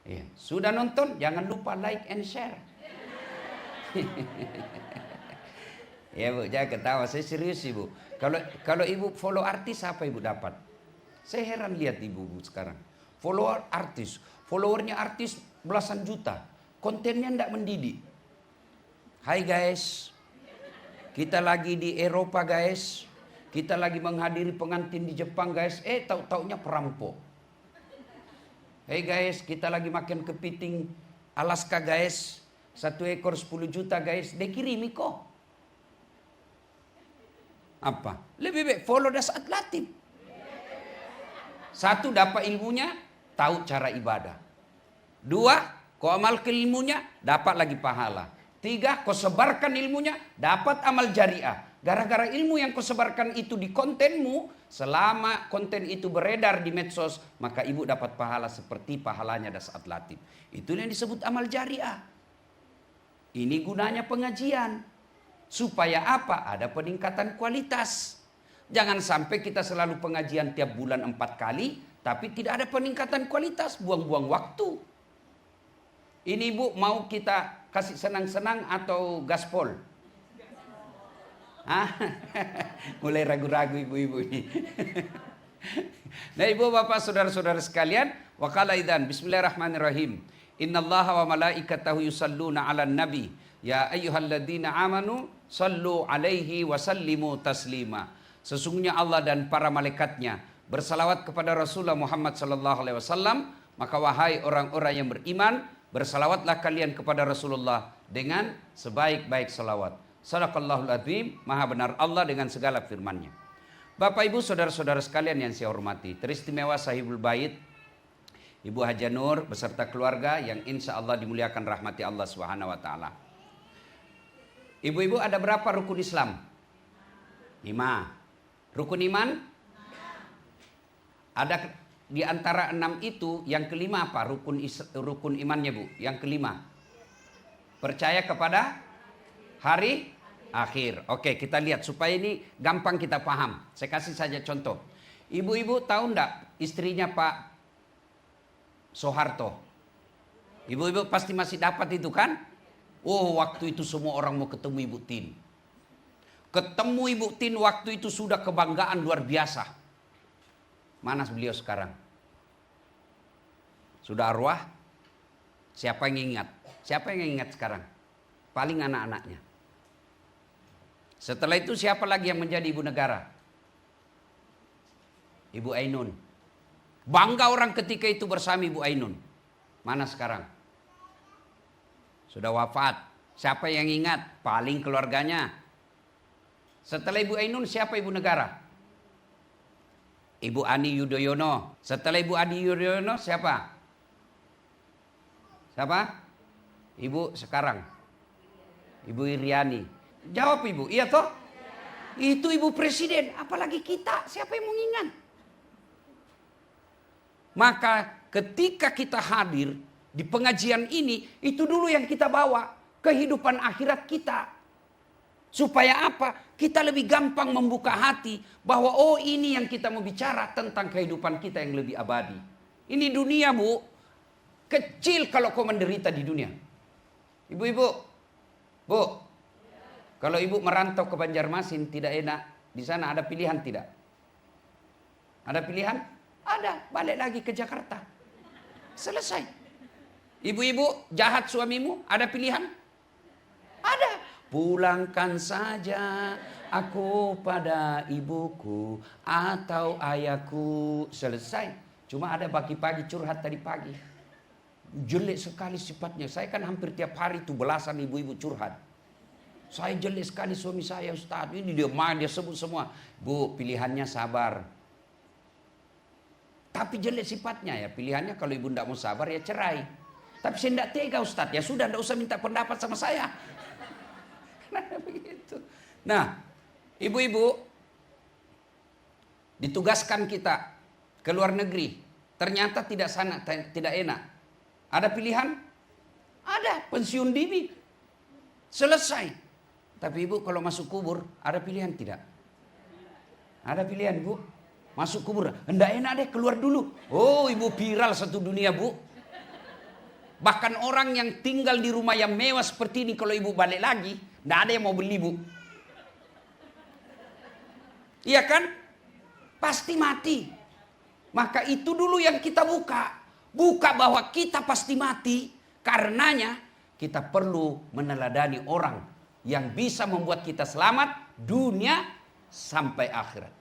Iya. Sudah nonton? Jangan lupa like and share. Ya Bu, jangan ketawa, saya serius Ibu. Kalau Ibu follow artis, apa Ibu dapat? Saya heran lihat Ibu sekarang. Follower artis, followernya artis belasan juta. Kontennya tidak mendidik. Hai guys, kita lagi di Eropa guys. Kita lagi menghadiri pengantin di Jepang guys. Tahu-taunya perampok. Hey guys, kita lagi makan kepiting Alaska guys. 1 ekor 10 juta guys. Dia kirimi kok. Apa? Lebih baik follow Dasat Latif. 1, dapat ilmunya, tahu cara ibadah. 2, kau amalkan ilmunya, dapat lagi pahala. 3, kau sebarkan ilmunya, dapat amal jariah. Gara-gara ilmu yang kau sebarkan itu di kontenmu, selama konten itu beredar di medsos, maka ibu dapat pahala seperti pahalanya Dasat Latif. Itu yang disebut amal jariah. Ini gunanya pengajian. Supaya apa? Ada peningkatan kualitas. Jangan sampai kita selalu pengajian tiap bulan 4 kali, tapi tidak ada peningkatan kualitas, buang-buang waktu. Ini Ibu mau kita kasih senang-senang atau gaspol? Mulai ragu-ragu ibu-ibu ini. Nah Ibu Bapak Saudara-saudara sekalian, waqala idzan bismillahirrahmanirrahim. Innallaha wa malaikatahu yusalluna 'alan nabi. Ya ayyuhalladzina amanu sallu alaihi wa sallimu taslima. Sesungguhnya Allah dan para malaikatnya bersalawat kepada Rasulullah Muhammad sallallahu alaihi wasallam, maka wahai orang-orang yang beriman, bersalawatlah kalian kepada Rasulullah dengan sebaik-baik salawat. Shadaqallahul adzim, maha benar Allah dengan segala firman-Nya. Bapak Ibu saudara-saudara sekalian yang saya hormati, teristimewa Sahibul Bait Ibu Haja Nur beserta keluarga yang insya Allah dimuliakan rahmati Allah Subhanahu wa taala. Ibu-ibu, ada berapa rukun Islam? 5. Rukun iman? Ada di antara 6 itu, yang kelima apa? Rukun imannya Bu. Yang kelima, percaya kepada hari akhir. Oke, kita lihat supaya ini gampang kita paham. Saya kasih saja contoh. Ibu-ibu tahu enggak istrinya Pak Soeharto? Ibu-ibu pasti masih dapat itu kan? Oh, waktu itu semua orang mau ketemu Ibu Tin. Ketemu Ibu Tin waktu itu sudah kebanggaan luar biasa. Mana beliau sekarang? Sudah arwah? Siapa yang ingat? Siapa yang ingat sekarang? Paling anak-anaknya. Setelah itu siapa lagi yang menjadi ibu negara? Ibu Ainun. Bangga orang ketika itu bersama Ibu Ainun. Mana sekarang? Sudah wafat. Siapa yang ingat? Paling keluarganya. Setelah Ibu Ainun siapa ibu negara? Ibu Ani Yudhoyono. Setelah Ibu Ani Yudhoyono siapa? Siapa? Ibu sekarang. Ibu Iriani. Jawab Ibu, iya toh? Itu Ibu Presiden, apalagi kita, siapa yang mau ingat? Maka ketika kita hadir di pengajian ini, itu dulu yang kita bawa, kehidupan akhirat kita. Supaya apa? Kita lebih gampang membuka hati bahwa oh ini yang kita mau bicara tentang kehidupan kita yang lebih abadi. Ini dunia Bu, kecil kalau kau menderita di dunia. Ibu-ibu, Bu, kalau ibu merantau ke Banjarmasin tidak enak, di sana ada pilihan tidak? Ada pilihan? Ada, balik lagi ke Jakarta. Selesai. Ibu-ibu, jahat suamimu, ada pilihan? Ada. Pulangkan saja aku pada ibuku atau ayahku. Selesai. Cuma ada pagi-pagi curhat tadi pagi. Jelek sekali sifatnya. Saya kan hampir tiap hari itu belasan ibu-ibu curhat. Saya jelek sekali suami saya Ustaz. Ini dia main, dia sebut semua. Bu, pilihannya sabar. Tapi jelek sifatnya ya. Pilihannya kalau ibu tidak mau sabar ya cerai. Tapi saya tidak tega Ustaz. Ya sudah, tidak usah minta pendapat sama saya. Nah begitu. Nah, ibu-ibu ditugaskan kita ke luar negeri. Ternyata tidak enak. Ada pilihan? Ada, pensiun dini. Selesai. Tapi ibu kalau masuk kubur, ada pilihan tidak? Ada pilihan Bu. Masuk kubur, hendak enak deh keluar dulu. Oh ibu viral satu dunia Bu. Bahkan orang yang tinggal di rumah yang mewah seperti ini, kalau ibu balik lagi, tidak ada yang mau beli, Bu. Iya kan? Pasti mati. Maka itu dulu yang kita buka. Buka bahwa kita pasti mati. Karenanya kita perlu meneladani orang yang bisa membuat kita selamat dunia sampai akhirat.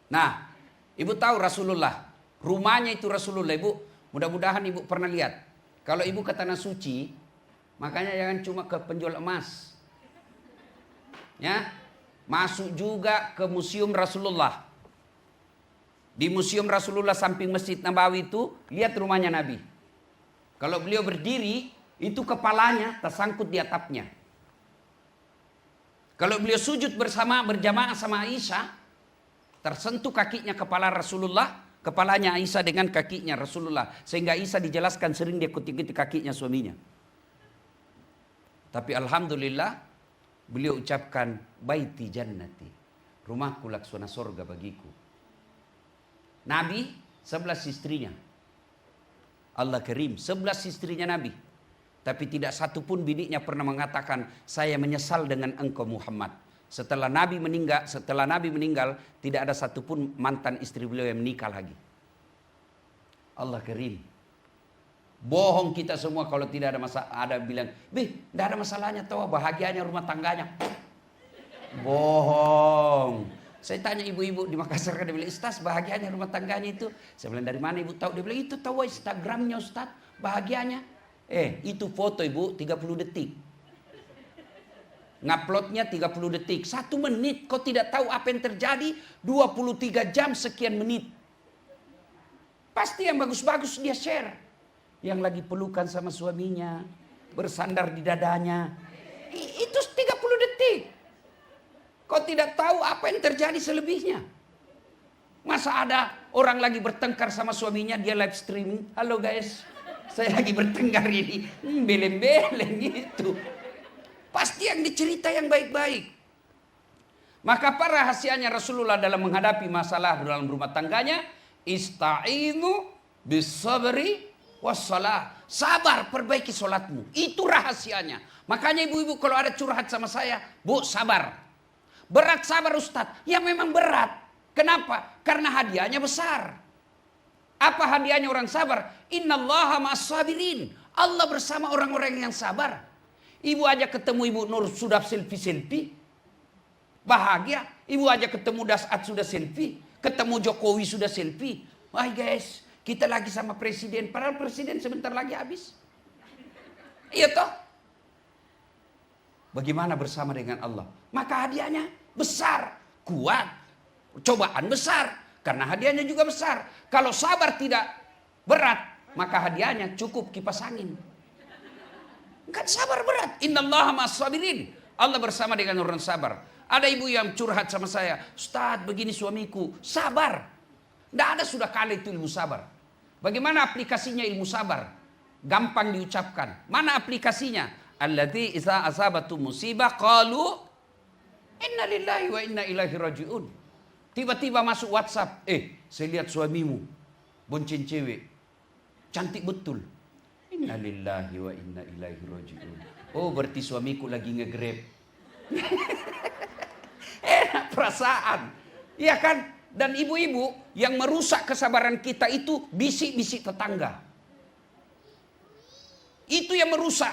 Nah, ibu tahu Rasulullah, rumahnya itu Rasulullah, ibu. Mudah-mudahan ibu pernah lihat. Kalau ibu ke Tanah Suci, makanya jangan cuma ke penjual emas. Ya, masuk juga ke Museum Rasulullah. Di Museum Rasulullah samping Masjid Nabawi itu, lihat rumahnya Nabi. Kalau beliau berdiri, itu kepalanya tersangkut di atapnya. Kalau beliau sujud berjamaah sama Aisyah, tersentuh kakinya kepala Rasulullah, kepalanya Aisyah dengan kakinya Rasulullah. Sehingga Aisyah dijelaskan sering dia ikuti kakinya suaminya. Tapi alhamdulillah beliau ucapkan baiti jannati, rumahku laksana sorga bagiku. Nabi 11 istrinya. Allah Karim 11 istrinya Nabi. Tapi tidak satu pun biniknya pernah mengatakan saya menyesal dengan engkau Muhammad. Setelah Nabi meninggal, tidak ada satupun mantan istri beliau yang menikah lagi. Allah Karim. Bohong kita semua kalau tidak ada masalah. Ada bilang, tidak ada masalahnya, tahu bahagianya rumah tangganya. Bohong. Saya tanya ibu-ibu di Makassar, dia bilang, Ustaz bahagianya rumah tangganya itu. Saya bilang, dari mana ibu tahu? Dia bilang, itu tahu Instagramnya Ustaz, bahagianya. Itu foto ibu 30 detik. Nguploadnya 30 detik. 1 menit. Kau tidak tahu apa yang terjadi 23 jam sekian menit. Pasti yang bagus-bagus dia share. Yang lagi pelukan sama suaminya, bersandar di dadanya. Itu 30 detik. Kau tidak tahu apa yang terjadi selebihnya. Masa ada orang lagi bertengkar sama suaminya, dia live streaming. Halo guys, saya lagi bertengkar ini. Beleng-beleng gitu. Pasti yang dicerita yang baik-baik. Maka apa rahasianya Rasulullah dalam menghadapi masalah dalam rumah tangganya? Ista'inu bisabri wassalah. Sabar, perbaiki solatmu. Itu rahasianya. Makanya ibu-ibu kalau ada curhat sama saya, Bu, sabar. Berat sabar Ustadz. Ya memang berat. Kenapa? Karena hadiahnya besar. Apa hadiahnya orang sabar? Innallaha ma'as-sabirin. Allah bersama orang-orang yang sabar. Ibu aja ketemu Ibu Nur sudah selfie-selfie. Bahagia. Ibu aja ketemu Dasat sudah selfie. Ketemu Jokowi sudah selfie. Wah guys, kita lagi sama presiden. Padahal presiden sebentar lagi habis. Iya toh? Bagaimana bersama dengan Allah? Maka hadiahnya besar, kuat, cobaan besar. Karena hadiahnya juga besar. Kalau sabar tidak berat, maka hadiahnya cukup kipas angin. Kan sabar berat. Innallaha ma'as-sabirin. Allah bersama dengan orang sabar. Ada ibu yang curhat sama saya, Ustaz begini suamiku, sabar. Tidak ada sudah kali itu ilmu sabar. Bagaimana aplikasinya ilmu sabar? Gampang diucapkan. Mana aplikasinya? Allati iza asabatu musibah qalu inna lillahi wa inna ilaihi raji'un. Tiba-tiba masuk WhatsApp, saya lihat suamimu bonceng cewek. Cantik betul. Inna lillahi wa inna ilaihi raji'un. Oh, berarti suamiku lagi nge-grab. Enak perasaan. Iya kan? Dan ibu-ibu yang merusak kesabaran kita itu bisik-bisik tetangga. Itu yang merusak.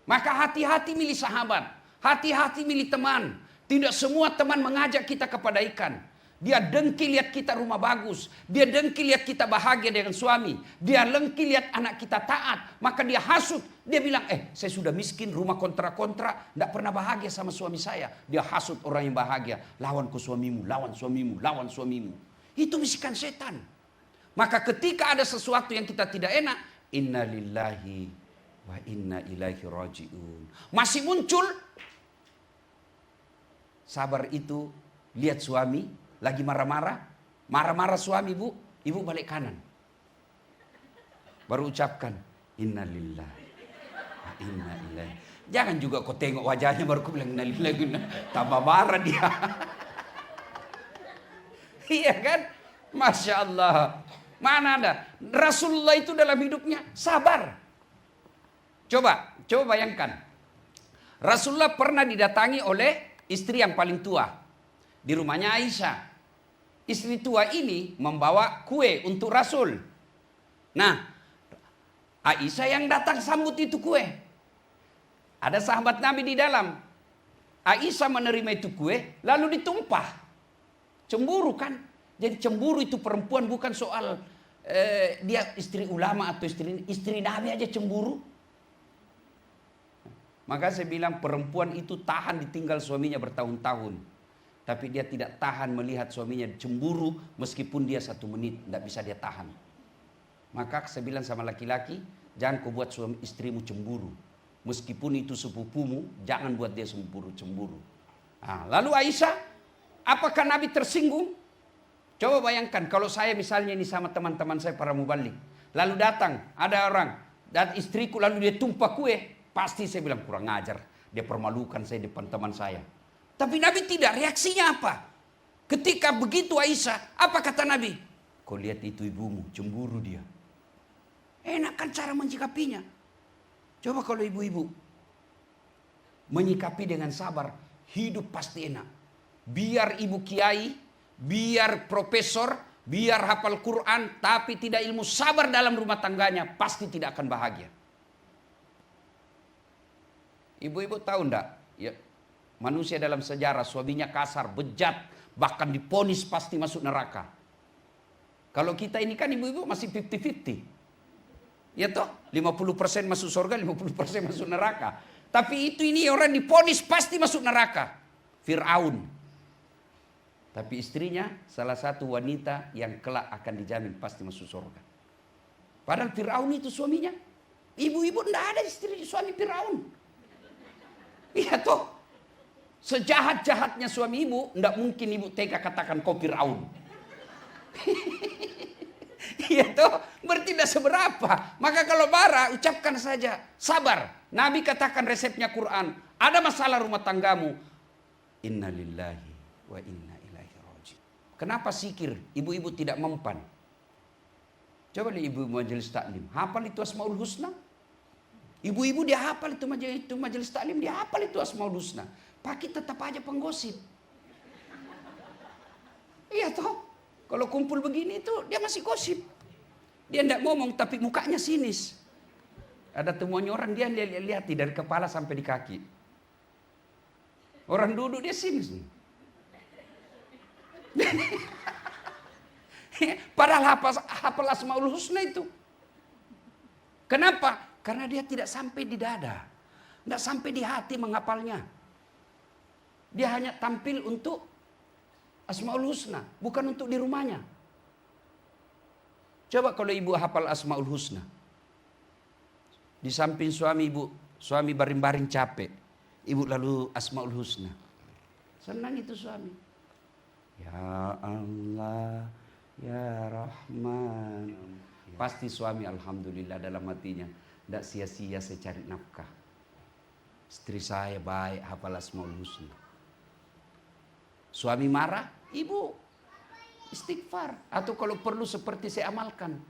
Maka hati-hati milih sahabat. Hati-hati milih teman. Tidak semua teman mengajak kita kepada ikan. Dia dengki lihat kita rumah bagus. Dia dengki lihat kita bahagia dengan suami. Dia dengki lihat anak kita taat. Maka dia hasut. Dia bilang, saya sudah miskin, rumah kontra-kontra. Tidak pernah bahagia sama suami saya. Dia hasut orang yang bahagia. Lawan ke suamimu, lawan suamimu, lawan suamimu. Itu bisikan setan. Maka ketika ada sesuatu yang kita tidak enak. Inna lillahi wa inna ilaihi raji'un. Masih muncul. Sabar itu, lihat suami lagi marah-marah. Marah-marah suami bu, ibu balik kanan. Baru ucapkan, inna lillahi wa inna ilaihi. Jangan juga kau tengok wajahnya baru kau bilang inna lillahi. Tambah marah dia. Iya kan? Masya Allah. Mana ada? Rasulullah itu dalam hidupnya sabar. Coba bayangkan. Rasulullah pernah didatangi oleh istri yang paling tua di rumahnya Aisyah. Istri tua ini membawa kue untuk Rasul. Nah, Aisyah yang datang sambut itu kue. Ada sahabat Nabi di dalam. Aisyah menerima itu kue, lalu ditumpah. Cemburu kan? Jadi cemburu itu perempuan bukan soal dia istri ulama atau istri Nabi aja cemburu. Maka saya bilang perempuan itu tahan ditinggal suaminya bertahun-tahun. Tapi dia tidak tahan melihat suaminya cemburu meskipun dia 1 menit. Tidak bisa dia tahan. Maka saya bilang sama laki-laki, jangan kau buat suami istrimu cemburu. Meskipun itu sepupumu, jangan buat dia cemburu. Nah, lalu Aisyah, apakah Nabi tersinggung? Coba bayangkan kalau saya misalnya ini sama teman-teman saya para mubalik. Lalu datang, ada orang, dan istriku lalu dia tumpah kue. Pasti saya bilang kurang ajar. Dia permalukan saya depan teman saya. Tapi Nabi tidak. Reaksinya apa? Ketika begitu Aisyah. Apa kata Nabi? Kau lihat itu ibumu. Cemburu dia. Enak kan cara menyikapinya. Coba kalau ibu-ibu. Menyikapi dengan sabar. Hidup pasti enak. Biar ibu kiai. Biar profesor. Biar hafal Quran. Tapi tidak ilmu sabar dalam rumah tangganya. Pasti tidak akan bahagia. Ibu-ibu tahu enggak? Ya, manusia dalam sejarah suaminya kasar, bejat, bahkan diponis pasti masuk neraka. Kalau kita ini kan ibu-ibu masih 50-50. Ya toh? 50% masuk surga, 50% masuk neraka. Tapi ini orang diponis pasti masuk neraka. Fir'aun. Tapi istrinya salah satu wanita yang kelak akan dijamin pasti masuk surga. Padahal Fir'aun itu suaminya. Ibu-ibu enggak ada istri suami Fir'aun. Iya toh, sejahat-jahatnya suami ibu, tidak mungkin ibu tega katakan kau Fir'aun. Iya toh, berarti tidak seberapa. Maka kalau marah, ucapkan saja, sabar. Nabi katakan resepnya Quran, ada masalah rumah tanggamu. Inna lillahi wa inna ilaihi raji'un. Kenapa sikir ibu-ibu tidak mempan? Coba lihat ibu majelis taklim, hafal itu Asmaul Husna. Ibu-ibu dia hafal itu majelis taklim, dia hafal itu Asmaul Husna. Pakai tetap aja penggosip. Iya toh, kalau kumpul begini itu dia masih gosip. Dia tidak ngomong tapi mukanya sinis. Ada temuannya orang dia lihat dari kepala sampai di kaki. Orang duduk dia sinis nih. Padahal hafal Asmaul Husna itu. Kenapa? Karena dia tidak sampai di dada. Tidak sampai di hati menghafalnya. Dia hanya tampil untuk Asmaul Husna. Bukan untuk di rumahnya. Coba kalau ibu hafal Asmaul Husna. Di samping suami baring-baring capek. Ibu lalu Asmaul Husna. Senang itu suami. Ya Allah, Ya Rahman. Pasti suami alhamdulillah dalam hatinya. Tidak sia-sia saya cari nafkah. Istri saya baik, hafal Asmaul Husna. Suami marah, ibu istighfar. Atau kalau perlu seperti saya amalkan.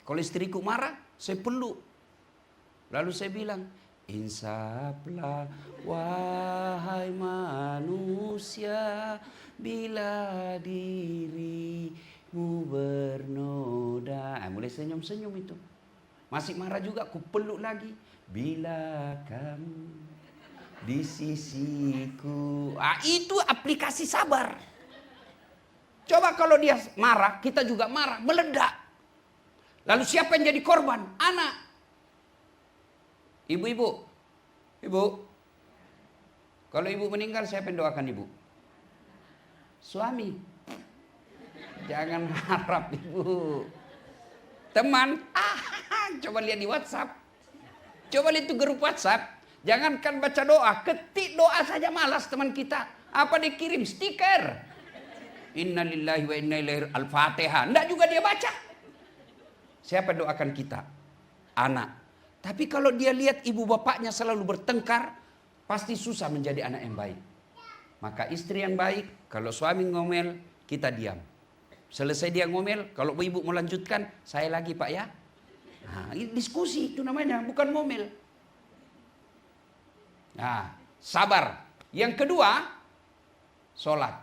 Kalau istriku marah, saya peluk. Lalu saya bilang, insaflah wahai manusia, bila dirimu bernoda. Mulai senyum-senyum itu. Masih marah juga, aku peluk lagi. Bila kamu di sisiku. Itu aplikasi sabar. Coba kalau dia marah, kita juga marah, meledak. Lalu siapa yang jadi korban? Anak. Ibu-ibu. Ibu. Kalau ibu meninggal, siapa yang doakan ibu? Suami. Jangan harap ibu. Teman, coba lihat di WhatsApp. Coba lihat itu grup WhatsApp. Jangankan baca doa, ketik doa saja malas teman kita. Apa dikirim? Stiker. Innalillahi wa inna ilaihi Al-Fatihah. Enggak juga dia baca. Siapa doakan kita? Anak. Tapi kalau dia lihat ibu bapaknya selalu bertengkar, pasti susah menjadi anak yang baik. Maka istri yang baik, kalau suami ngomel, kita diam. Selesai dia ngomel, kalau ibu mau lanjutkan, saya lagi Pak ya. Nah, ini diskusi itu namanya, bukan ngomel. Nah, sabar. Yang kedua, sholat.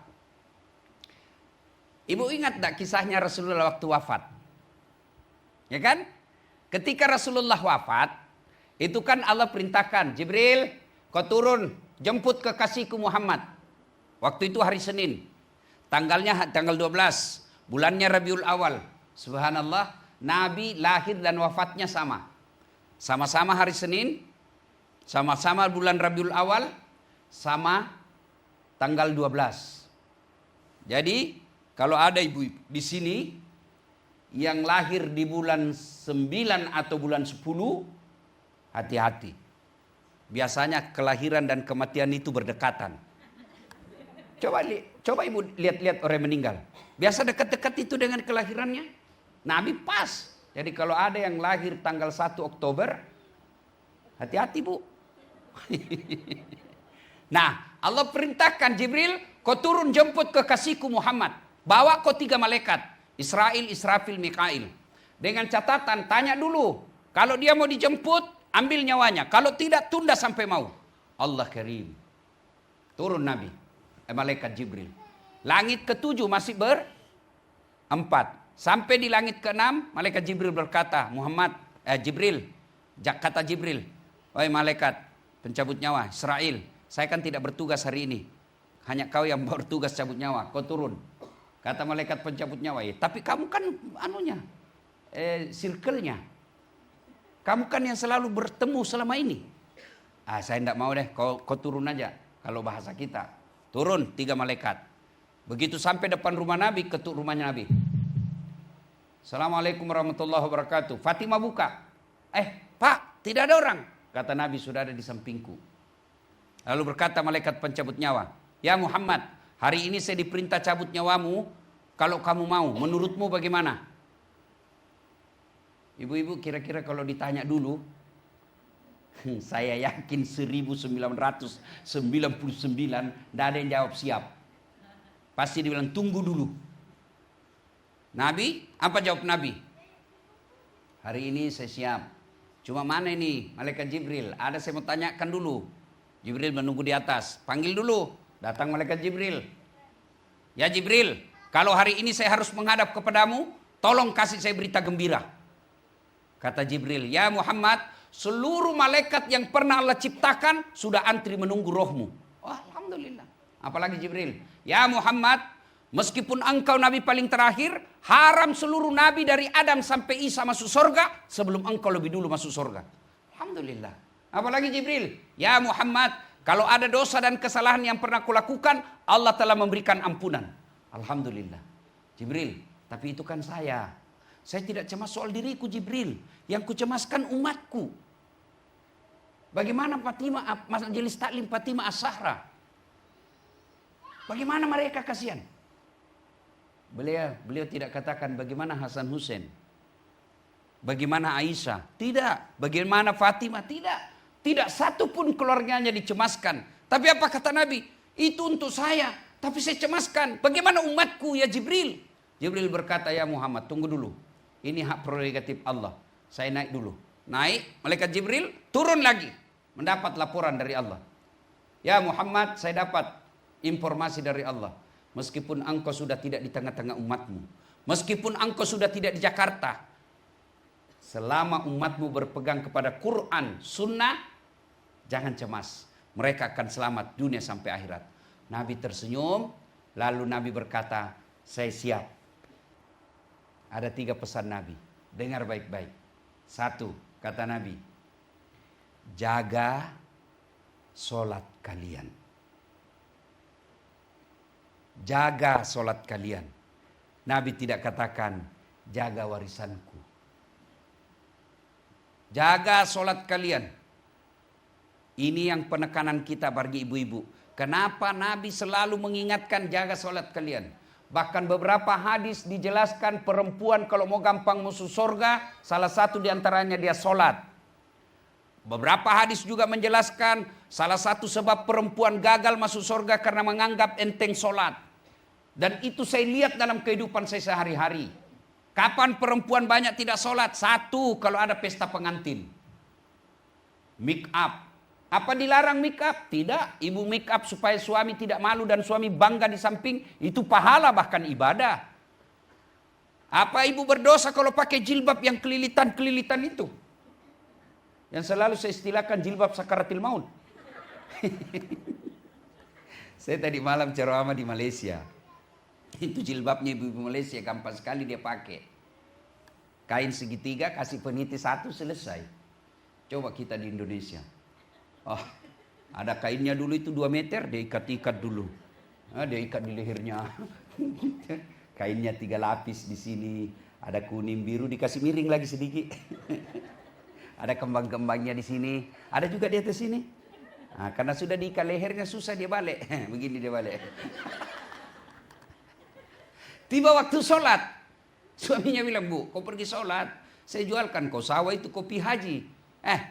Ibu ingat tak kisahnya Rasulullah waktu wafat? Ya kan? Ketika Rasulullah wafat, itu kan Allah perintahkan, Jibril, kau turun, jemput kekasihku Muhammad. Waktu itu hari Senin. Tanggalnya tanggal 12. Bulannya Rabiul Awal. Subhanallah, Nabi lahir dan wafatnya sama. Sama-sama hari Senin, sama-sama bulan Rabiul Awal, sama tanggal 12. Jadi, kalau ada ibu di sini yang lahir di bulan 9 atau bulan 10, hati-hati. Biasanya kelahiran dan kematian itu berdekatan. Coba ibu lihat-lihat orang meninggal. Biasa dekat-dekat itu dengan kelahirannya. Nabi pas. Jadi kalau ada yang lahir tanggal 1 Oktober, hati-hati bu. Nah, Allah perintahkan Jibril, kau turun jemput kekasihku Muhammad. Bawa kau 3 malaikat. Israel, Israfil, Mikail. Dengan catatan, tanya dulu. Kalau dia mau dijemput, ambil nyawanya. Kalau tidak, tunda sampai mau. Allah Karim. Turun Nabi. Malaikat Jibril. Langit ke-7 masih berempat. Sampai di langit ke-6, malaikat Jibril berkata, Jibril, kata Jibril, wahai malaikat pencabut nyawa, Israel, saya kan tidak bertugas hari ini. Hanya kau yang bertugas cabut nyawa, kau turun. Kata malaikat pencabut nyawa, tapi kamu kan circle-nya. Kamu kan yang selalu bertemu selama ini. Saya tidak mau deh, kau turun aja. Kalau bahasa kita, turun 3 malaikat. Begitu sampai depan rumah Nabi, ketuk rumahnya Nabi. Assalamualaikum warahmatullahi wabarakatuh. Fatimah buka. Pak, tidak ada orang. Kata Nabi, sudah ada di sampingku. Lalu berkata malaikat pencabut nyawa, ya Muhammad, hari ini saya diperintah cabut nyawamu. Kalau kamu mau, menurutmu bagaimana? Ibu-ibu kira-kira kalau ditanya dulu, saya yakin 1999 tidak ada yang jawab siap. Pasti dibilang tunggu dulu. Nabi, apa jawab Nabi? Hari ini saya siap. Cuma mana ini malaikat Jibril? Ada saya mau tanyakan dulu. Jibril menunggu di atas. Panggil dulu. Datang malaikat Jibril. Ya Jibril, kalau hari ini saya harus menghadap kepadamu, tolong kasih saya berita gembira. Kata Jibril, ya Muhammad, seluruh malaikat yang pernah Allah ciptakan sudah antri menunggu rohmu. Oh, alhamdulillah. Apalagi Jibril, ya Muhammad, meskipun engkau nabi paling terakhir, haram seluruh nabi dari Adam sampai Isa masuk surga sebelum engkau lebih dulu masuk surga. Alhamdulillah. Apalagi Jibril, ya Muhammad, kalau ada dosa dan kesalahan yang pernah kulakukan, Allah telah memberikan ampunan. Alhamdulillah. Jibril, tapi itu kan saya. Saya tidak cemas soal diriku Jibril. Yang kucemaskan umatku. Bagaimana Fatimah, Majelis Taklim Fatimah As-Zahra? Bagaimana mereka kasihan? Beliau tidak katakan bagaimana Hasan Hussein. Bagaimana Aisyah? Tidak. Bagaimana Fatimah? Tidak. Tidak satu pun keluarganya dicemaskan. Tapi apa kata Nabi? Itu untuk saya. Tapi saya cemaskan. Bagaimana umatku ya Jibril? Jibril berkata, ya Muhammad tunggu dulu. Ini hak prerogatif Allah. Saya naik dulu. Naik, malaikat Jibril turun lagi. Mendapat laporan dari Allah. Ya Muhammad, saya dapat informasi dari Allah. Meskipun engkau sudah tidak di tengah-tengah umatmu. Meskipun engkau sudah tidak di Jakarta. Selama umatmu berpegang kepada Quran, Sunnah, jangan cemas. Mereka akan selamat dunia sampai akhirat. Nabi tersenyum. Lalu Nabi berkata, saya siap. Ada 3 pesan Nabi. Dengar baik-baik. 1, kata Nabi. Jaga sholat kalian. Jaga sholat kalian. Nabi tidak katakan jaga warisanku. Jaga sholat kalian. Ini yang penekanan kita bagi ibu-ibu. Kenapa Nabi selalu mengingatkan jaga sholat kalian? Bahkan beberapa hadis dijelaskan perempuan kalau mau gampang masuk surga, salah satu diantaranya dia sholat. Beberapa hadis juga menjelaskan salah satu sebab perempuan gagal masuk surga karena menganggap enteng sholat. Dan itu saya lihat dalam kehidupan saya sehari-hari. Kapan perempuan banyak tidak sholat? Satu, kalau ada pesta pengantin. Make up. Apa dilarang make up? Tidak. Ibu make up supaya suami tidak malu dan suami bangga di samping. Itu pahala bahkan ibadah. Apa ibu berdosa kalau pakai jilbab yang kelilitan-kelilitan itu? Yang selalu saya istilahkan jilbab sakaratil maut. Saya tadi malam ceramah di Malaysia. Itu jilbabnya ibu-ibu Malaysia, gampang sekali dia pakai. Kain segitiga, kasih peniti satu, selesai. Coba kita di Indonesia. Oh, ada kainnya dulu itu 2 meter, dia ikat-ikat dulu. Dia ikat di lehernya. Kainnya 3 lapis di sini. Ada kuning, biru, dikasih miring lagi sedikit. Ada kembang-kembangnya di sini. Ada juga di atas sini. Nah, karena sudah diikat lehernya susah dia balik. Begini dia balik. Tiba waktu sholat, suaminya bilang, "Bu, kau pergi sholat, saya jualkan kau sawah itu kopi haji.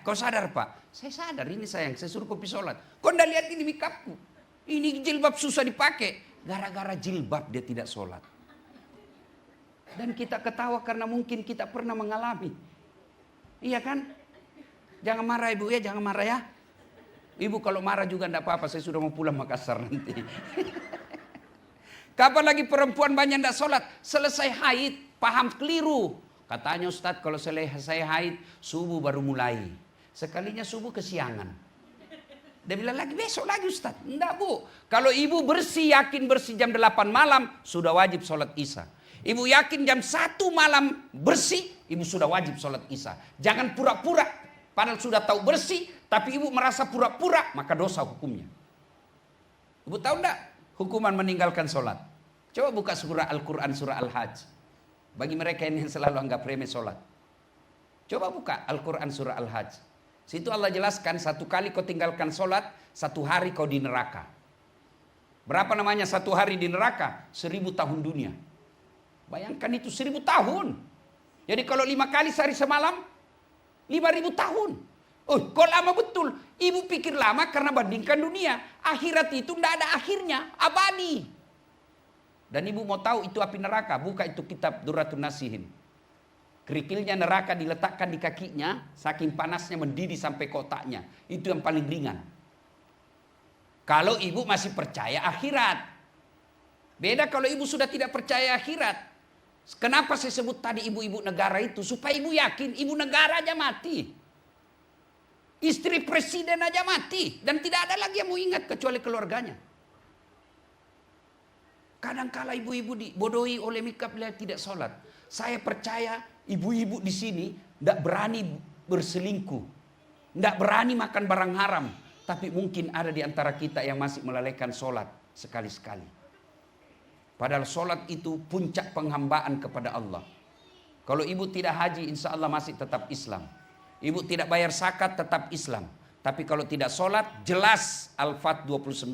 Kau sadar Pak?" "Saya sadar, ini sayang, saya suruh kopi sholat." "Kau ndak lihat ini mikapku? Ini jilbab susah dipakai." Gara-gara jilbab dia tidak sholat. Dan kita ketawa karena mungkin kita pernah mengalami. Iya kan? Jangan marah ibu ya, jangan marah ya. Ibu kalau marah juga ndak apa-apa, saya sudah mau pulang Makassar nanti. Kapan lagi perempuan banyak tidak sholat? Selesai haid, paham keliru. Katanya Ustadz kalau selesai haid, subuh baru mulai. Sekalinya subuh kesiangan. Dia bilang lagi, besok lagi Ustadz. Enggak Bu, kalau ibu bersih, yakin bersih jam 8 malam, sudah wajib sholat isya. Ibu yakin jam 1 malam bersih, ibu sudah wajib sholat isya. Jangan pura-pura, padahal sudah tahu bersih, tapi ibu merasa pura-pura, maka dosa hukumnya. Ibu tahu enggak? Hukuman meninggalkan sholat. Coba buka surah Al-Quran, surah Al-Hajj. Bagi mereka yang selalu anggap remeh sholat. Coba buka Al-Quran, surah Al-Hajj. Situ Allah jelaskan, 1 kali kau tinggalkan sholat, 1 hari kau di neraka. Berapa namanya 1 hari di neraka? 1000 tahun dunia. Bayangkan itu 1000 tahun. Jadi kalau 5 kali sehari semalam, 5000 tahun. Oh, kok lama betul? Ibu pikir lama karena bandingkan dunia. Akhirat itu tidak ada akhirnya, abadi. Dan ibu mau tahu itu api neraka, buka itu kitab Durratun Nasihin. Kerikilnya neraka diletakkan di kakinya, saking panasnya mendidih sampai kotaknya. Itu yang paling ringan. Kalau ibu masih percaya akhirat. Beda kalau ibu sudah tidak percaya akhirat. Kenapa saya sebut tadi ibu-ibu negara itu? Supaya ibu yakin ibu negara aja mati. Istri presiden aja mati. Dan tidak ada lagi yang mau ingat kecuali keluarganya. Kadangkala ibu-ibu dibodohi oleh mikap tidak sholat. Saya percaya ibu-ibu di sini tidak berani berselingkuh. Tidak berani makan barang haram. Tapi mungkin ada di antara kita yang masih melalaikan sholat sekali-sekali. Padahal sholat itu puncak penghambaan kepada Allah. Kalau ibu tidak haji, insya Allah masih tetap Islam. Ibu tidak bayar zakat, tetap Islam. Tapi kalau tidak sholat, jelas Al-Fat 29.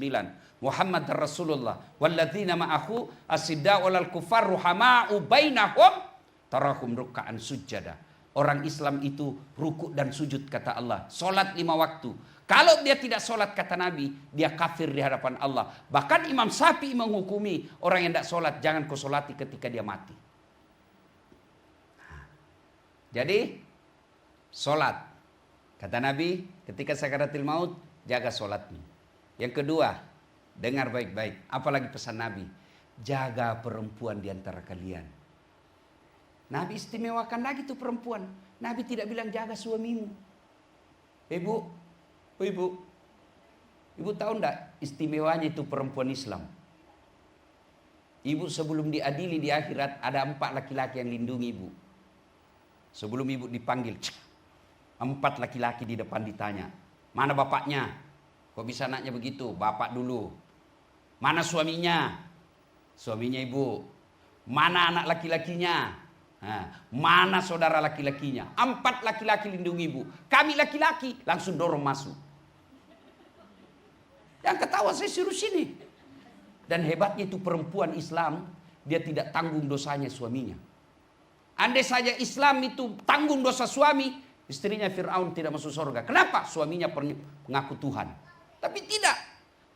Muhammad Rasulullah. Walladzina ma'ahu asidda'u 'alal kuffar ruhama'u bainahum tarahum ruk'an sujada. Orang Islam itu rukuk dan sujud kata Allah. Sholat 5 waktu. Kalau dia tidak sholat kata Nabi, dia kafir di hadapan Allah. Bahkan Imam Syafi'i menghukumi orang yang tidak sholat, jangan kau sholati ketika dia mati. Jadi, sholat. Kata Nabi, ketika sakaratul maut, jaga sholatmu. Yang kedua, dengar baik-baik. Apalagi pesan Nabi, jaga perempuan di antara kalian. Nabi istimewakan lagi tuh perempuan. Nabi tidak bilang jaga suamimu. Ibu tahu enggak istimewanya itu perempuan Islam? Ibu sebelum diadili di akhirat ada 4 laki-laki yang lindungi ibu. Sebelum ibu dipanggil, 4 laki-laki di depan ditanya, mana bapaknya? Kok bisa anaknya begitu? Bapak dulu. Mana suaminya? Suaminya ibu. Mana anak laki-lakinya? Mana saudara laki-lakinya? 4 laki-laki lindungi ibu. Kami laki-laki langsung dorong masuk. Yang ketawa saya suruh sini. Dan hebatnya itu perempuan Islam, dia tidak tanggung dosanya suaminya. Andai saja Islam itu tanggung dosa suami, istrinya Fir'aun tidak masuk surga. Kenapa? Suaminya mengaku Tuhan. Tapi tidak.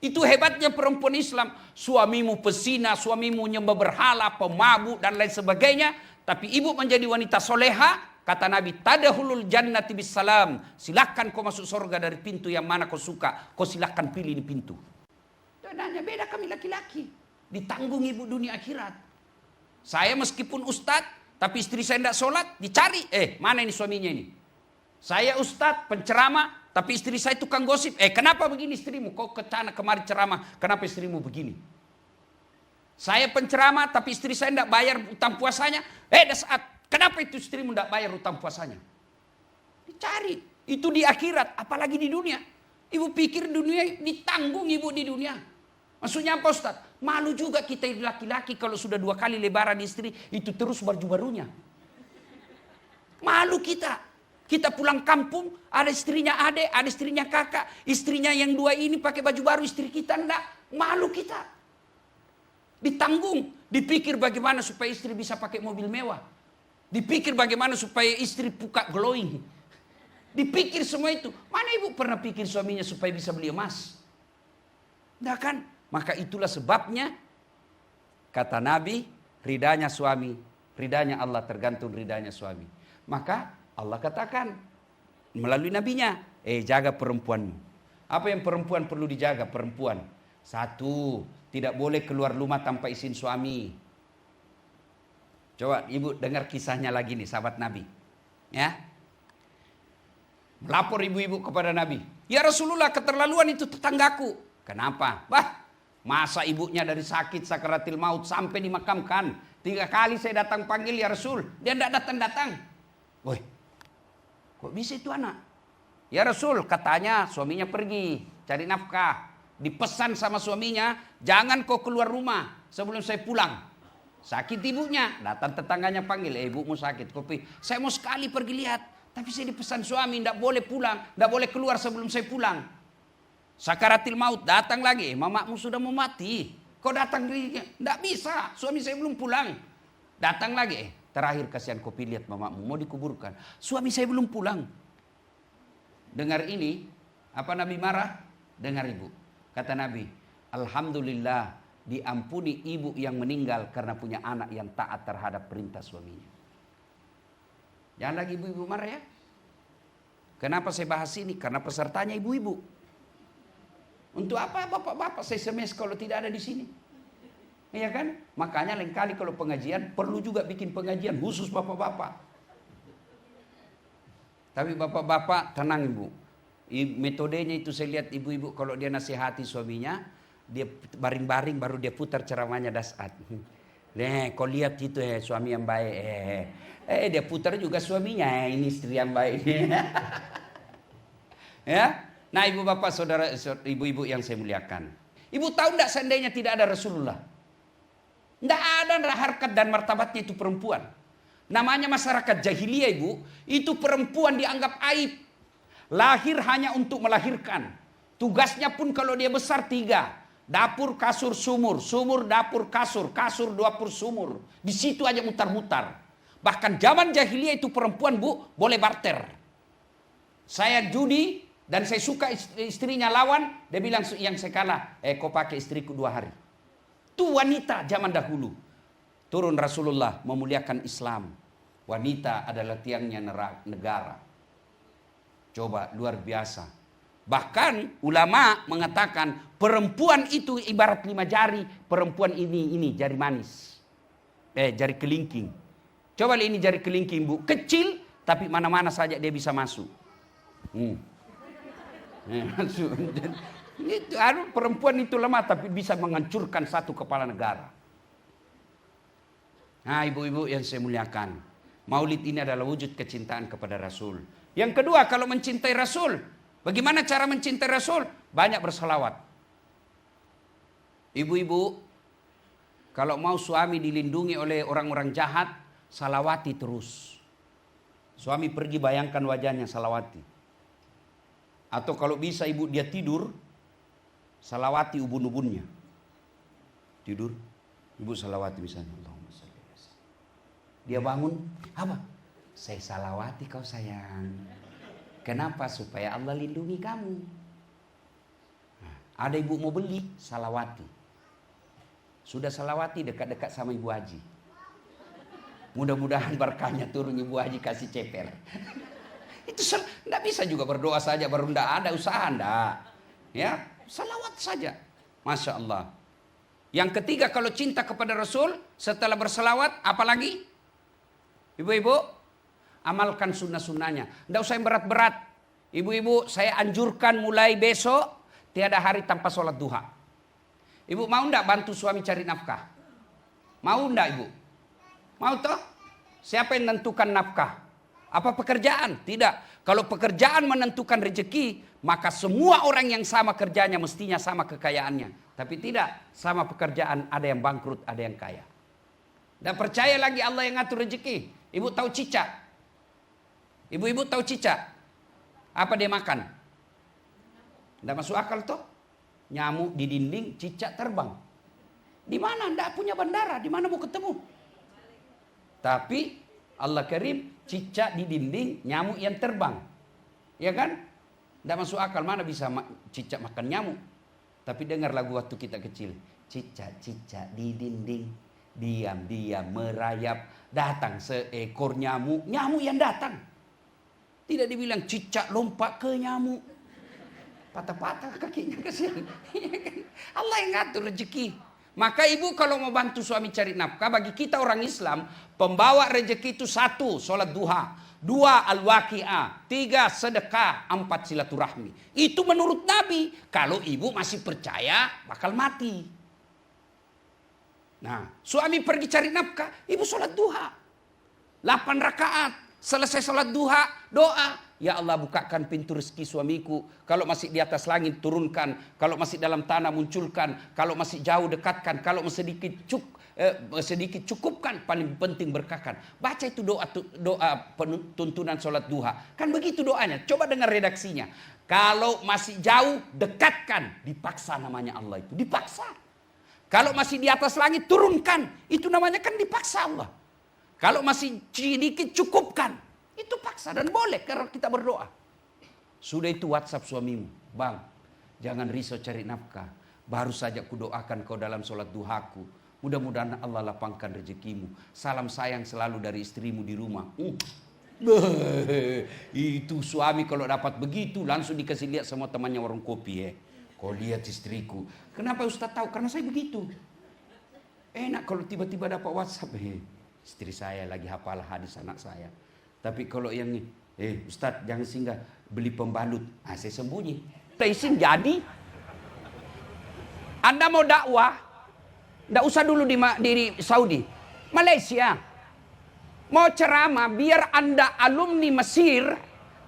Itu hebatnya perempuan Islam. Suamimu pesina, suamimu nyembah berhala, pemabuk dan lain sebagainya. Tapi ibu menjadi wanita soleha. Kata Nabi, tadahulul jannati bisalam. Silakan kau masuk surga dari pintu yang mana kau suka. Kau silakan pilih di pintu. Nanya beda kami laki-laki. Ditanggung ibu dunia akhirat. Saya meskipun ustadz, tapi istri saya tidak sholat, dicari. Mana ini suaminya ini? Saya ustadz, penceramah. Tapi istri saya tukang gosip. Kenapa begini istrimu? Kau kecana kemari ceramah. Kenapa istrimu begini? Saya penceramah tapi istri saya tidak bayar utang puasanya. Kenapa itu istrimu tidak bayar utang puasanya? Dicari. Itu di akhirat. Apalagi di dunia. Ibu pikir dunia ditanggung ibu di dunia. Maksudnya apa Ustaz? Malu juga kita laki-laki kalau sudah 2 kali lebaran istri. Itu terus baju-barunya. Malu kita. Kita pulang kampung, ada istrinya adik, ada istrinya kakak. Istrinya yang 2 ini pakai baju baru, istri kita enggak. Malu kita. Ditanggung. Dipikir bagaimana supaya istri bisa pakai mobil mewah. Dipikir bagaimana supaya istri buka glowing. Dipikir semua itu. Mana ibu pernah pikir suaminya supaya bisa beli emas? Enggak kan? Maka itulah sebabnya, kata Nabi, ridanya suami, ridanya Allah tergantung ridanya suami. Maka Allah katakan melalui nabinya, jaga perempuanmu. Apa yang perempuan perlu dijaga? Perempuan. 1, tidak boleh keluar rumah tanpa izin suami. Coba ibu dengar kisahnya lagi nih, sahabat Nabi. Ya. Melapor ibu-ibu kepada Nabi. Ya Rasulullah, keterlaluan itu tetanggaku. Kenapa? Masa ibunya dari sakit sakaratil maut sampai dimakamkan. 3 kali saya datang panggil ya Rasul. Dia tidak datang-datang. Woi. Kok bisa itu anak? Ya Rasul, katanya suaminya pergi cari nafkah. Dipesan sama suaminya, jangan kau keluar rumah sebelum saya pulang. Sakit ibunya, datang tetangganya panggil, ibumu sakit. Kopi, saya mau sekali pergi lihat, tapi saya dipesan suami, tidak boleh pulang, tidak boleh keluar sebelum saya pulang. Sakaratil maut, datang lagi, mamamu sudah mau mati. Kau datang lagi, tidak bisa, suami saya belum pulang. Datang lagi, terakhir kasihan kopi lihat mamamu mau dikuburkan. Suami saya belum pulang. Dengar ini, apa Nabi marah? Dengar ibu. Kata Nabi, alhamdulillah diampuni ibu yang meninggal karena punya anak yang taat terhadap perintah suaminya. Jangan lagi ibu-ibu marah ya. Kenapa saya bahas ini? Karena pesertanya ibu-ibu. Untuk apa bapak-bapak saya semes kalau tidak ada di sini? Iya kan? Makanya lain kali kalau pengajian perlu juga bikin pengajian khusus bapak-bapak. Tapi bapak-bapak tenang ibu. Metodenya itu saya lihat ibu-ibu kalau dia nasihati suaminya, dia baring-baring baru dia putar ceramahnya dasat. Kau lihat itu suami yang baik. Dia putar juga suaminya, ini istri yang baik. Ya. Nah ibu bapak saudara ibu-ibu yang saya muliakan. Ibu tahu enggak seandainya tidak ada Rasulullah? Tidak ada harkat dan martabatnya itu perempuan. Namanya masyarakat jahiliyah ibu, itu perempuan dianggap aib. Lahir hanya untuk melahirkan. Tugasnya pun kalau dia besar 3. Dapur, kasur, sumur. Sumur, dapur, kasur. Kasur, dapur, sumur. Di situ aja mutar-mutar. Bahkan zaman jahiliyah itu perempuan bu, boleh barter. Saya judi dan saya suka istrinya lawan. Dia bilang yang saya kalah, kau pakai istriku 2 hari. Itu wanita zaman dahulu. Turun Rasulullah memuliakan Islam. Wanita adalah tiangnya negara. Coba luar biasa. Bahkan ulama mengatakan perempuan itu ibarat 5 jari. Perempuan ini jari manis. Jari kelingking. Coba lihat ini jari kelingking bu. Kecil tapi mana-mana saja dia bisa masuk. Masuk. Itu, perempuan itu lemah tapi bisa menghancurkan satu kepala negara. Nah ibu-ibu yang saya muliakan, Maulid ini adalah wujud kecintaan kepada Rasul. Yang kedua, kalau mencintai Rasul, bagaimana cara mencintai Rasul? Banyak berselawat. Ibu-ibu, kalau mau suami dilindungi oleh orang-orang jahat, salawati terus. Suami pergi bayangkan wajahnya, salawati. Atau kalau bisa ibu dia tidur, salawati ubun-ubunnya. Tidur, ibu salawati misalnya. Allahumma shalli ala sayyidina. Dia bangun, apa? Saya salawati kau sayang. Kenapa? Supaya Allah lindungi kamu. Nah, Ada ibu mau beli salawati. Sudah salawati dekat-dekat sama Ibu Haji. Mudah-mudahan berkahnya turun Ibu Haji kasih ceper. Itu enggak bisa juga berdoa saja baru enggak ada usaha enggak. Ya, salawat saja. Masya Allah. Yang ketiga kalau cinta kepada Rasul setelah berselawat apalagi? Ibu-ibu amalkan sunnah-sunnahnya. Enggak usah yang berat-berat. Ibu-ibu saya anjurkan mulai besok tiada hari tanpa sholat duha. Ibu mau enggak bantu suami cari nafkah? Mau enggak ibu? Mau toh? Siapa yang menentukan nafkah? Apa pekerjaan? Tidak. Kalau pekerjaan menentukan rezeki, maka semua orang yang sama kerjanya mestinya sama kekayaannya. Tapi tidak, sama pekerjaan ada yang bangkrut, ada yang kaya. Dan percaya lagi Allah yang ngatur rezeki. Ibu tahu cicak? Ibu-ibu tahu cicak? Apa dia makan? Tidak masuk akal toh? Nyamuk di dinding, cicak terbang. Di mana? Tidak punya bandara. Di mana mau ketemu? Tapi Allah Karim, cicak di dinding, nyamuk yang terbang. Ya kan? Tidak masuk akal, mana bisa cicak makan nyamuk. Tapi dengar lagu waktu kita kecil. Cicak-cicak di dinding, diam-diam merayap. Datang seekor nyamuk, nyamuk yang datang. Tidak dibilang cicak lompat ke nyamuk. Patah-patah kakinya, kasihan. Allah yang ngatur rezeki. Maka ibu kalau mau bantu suami cari nafkah, bagi kita orang Islam, pembawa rezeki itu 1, sholat duha. 2, al-waqi'ah. 3, sedekah. 4, silaturahmi. Itu menurut Nabi. Kalau ibu masih percaya, bakal mati. Nah, suami pergi cari nafkah, ibu sholat duha. 8 rakaat. Selesai sholat duha, doa. Ya Allah bukakan pintu rezeki suamiku. Kalau masih di atas langit turunkan. Kalau masih dalam tanah munculkan. Kalau masih jauh dekatkan. Kalau sedikit cukupkan. Paling penting berkahkan. Baca itu doa tuntunan sholat duha. Kan begitu doanya. Coba dengar redaksinya. Kalau masih jauh dekatkan. Dipaksa namanya Allah itu. Dipaksa. Kalau masih di atas langit turunkan. Itu namanya kan dipaksa Allah. Kalau masih sedikit cukupkan. Itu paksa dan boleh karena kita berdoa. Sudah itu WhatsApp suamimu. Bang, jangan risau cari nafkah. Baru saja kudoakan kau dalam sholat duhaku. Mudah-mudahan Allah lapangkan rezekimu. Salam sayang selalu dari istrimu di rumah. Itu suami kalau dapat begitu langsung dikasih lihat sama temannya warung kopi. Kau lihat istriku. Kenapa Ustaz tahu? Karena saya begitu. Enak kalau tiba-tiba dapat WhatsApp. Istri saya lagi hafal hadis anak saya. Tapi kalau yang ini, Ustaz jangan singgah beli pembalut. Saya sembunyi. Tracing jadi. Anda mau dakwah, tidak usah dulu di Saudi. Malaysia. Mau ceramah, biar Anda alumni Mesir,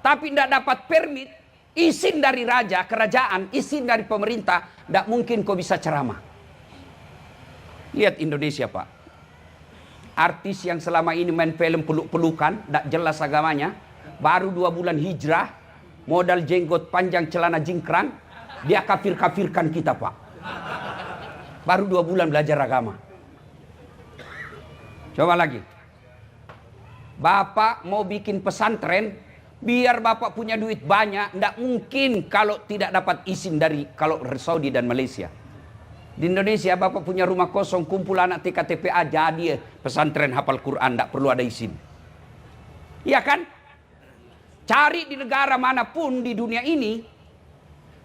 tapi tidak dapat permit, izin dari raja, kerajaan, izin dari pemerintah, tidak mungkin kau bisa ceramah. Lihat Indonesia Pak. Artis yang selama ini main film peluk-pelukan, tidak jelas agamanya, baru 2 bulan hijrah, modal jenggot panjang celana jingkrang, dia kafir-kafirkan kita Pak. Baru 2 bulan belajar agama. Coba lagi. Bapak mau bikin pesantren, biar bapak punya duit banyak, tidak mungkin kalau tidak dapat izin dari kalau Saudi dan Malaysia. Di Indonesia bapak punya rumah kosong, kumpul anak TKTPA, jadi pesantren hafal Quran, tidak perlu ada izin. Iya kan? Cari di negara manapun di dunia ini,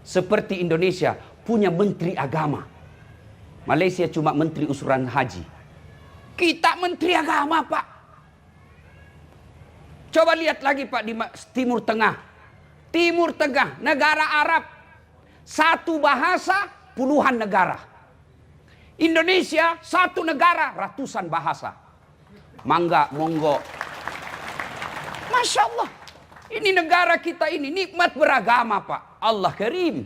seperti Indonesia, punya menteri agama. Malaysia cuma menteri usuran haji. Kita menteri agama Pak. Coba lihat lagi Pak di Timur Tengah. Timur Tengah, negara Arab. Satu bahasa, puluhan negara. Indonesia satu negara, ratusan bahasa. Mangga, monggo. Masya Allah. Ini negara kita ini nikmat beragama Pak. Allah Karim.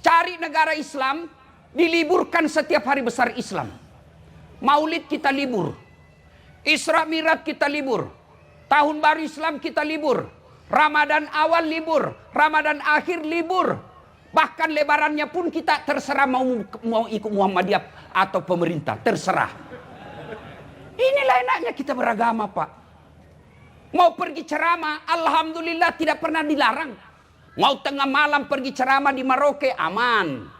Cari negara Islam, diliburkan setiap hari besar Islam. Maulid kita libur. Isra Mi'raj kita libur. Tahun baru Islam kita libur. Ramadan awal libur. Ramadan akhir libur. Bahkan lebarannya pun kita terserah mau ikut Muhammadiyah atau pemerintah. Terserah. Inilah enaknya kita beragama Pak. Mau pergi ceramah, alhamdulillah tidak pernah dilarang. Mau tengah malam pergi ceramah di Merauke, aman.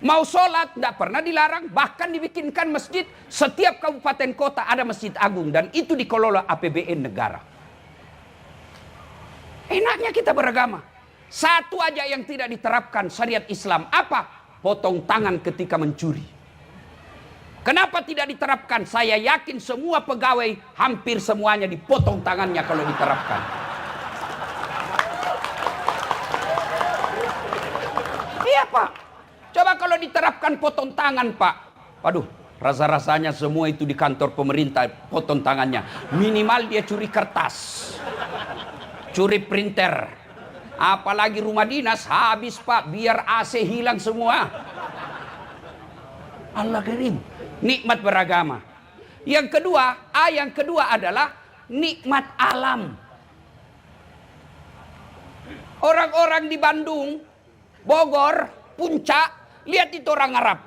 Mau sholat, tidak pernah dilarang. Bahkan dibikinkan masjid. Setiap kabupaten kota ada masjid agung. Dan itu dikelola APBN negara. Enaknya kita beragama. Satu aja yang tidak diterapkan syariat Islam. Apa? Potong tangan ketika mencuri. Kenapa tidak diterapkan? Saya yakin semua pegawai hampir semuanya dipotong tangannya kalau diterapkan. Iya Pak. Coba kalau diterapkan potong tangan Pak. Waduh, rasa-rasanya semua itu di kantor pemerintah potong tangannya. Minimal dia curi kertas. Curi printer. Apalagi rumah dinas habis Pak. Biar AC hilang semua. Allah Karim. Nikmat beragama. Yang kedua adalah nikmat alam. Orang-orang di Bandung, Bogor, Puncak, lihat itu orang Arab.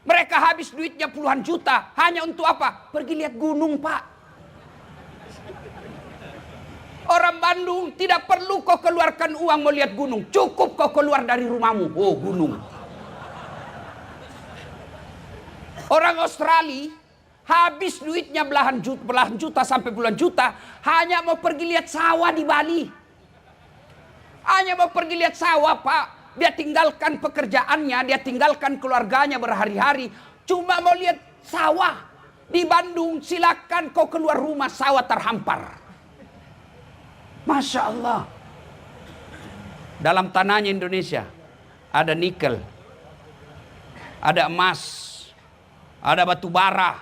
Mereka habis duitnya puluhan juta. Hanya untuk apa? Pergi lihat gunung Pak. Orang Bandung tidak perlu kau keluarkan uang mau lihat gunung. Cukup kau keluar dari rumahmu. Oh gunung. Orang Australia habis duitnya belahan juta sampai puluhan juta. Hanya mau pergi lihat sawah di Bali. Hanya mau pergi lihat sawah Pak. Dia tinggalkan pekerjaannya, dia tinggalkan keluarganya berhari-hari. Cuma mau lihat sawah. Di Bandung silakan kau keluar rumah sawah terhampar. Masya Allah. Dalam tanahnya Indonesia ada nikel, ada emas, ada batu bara.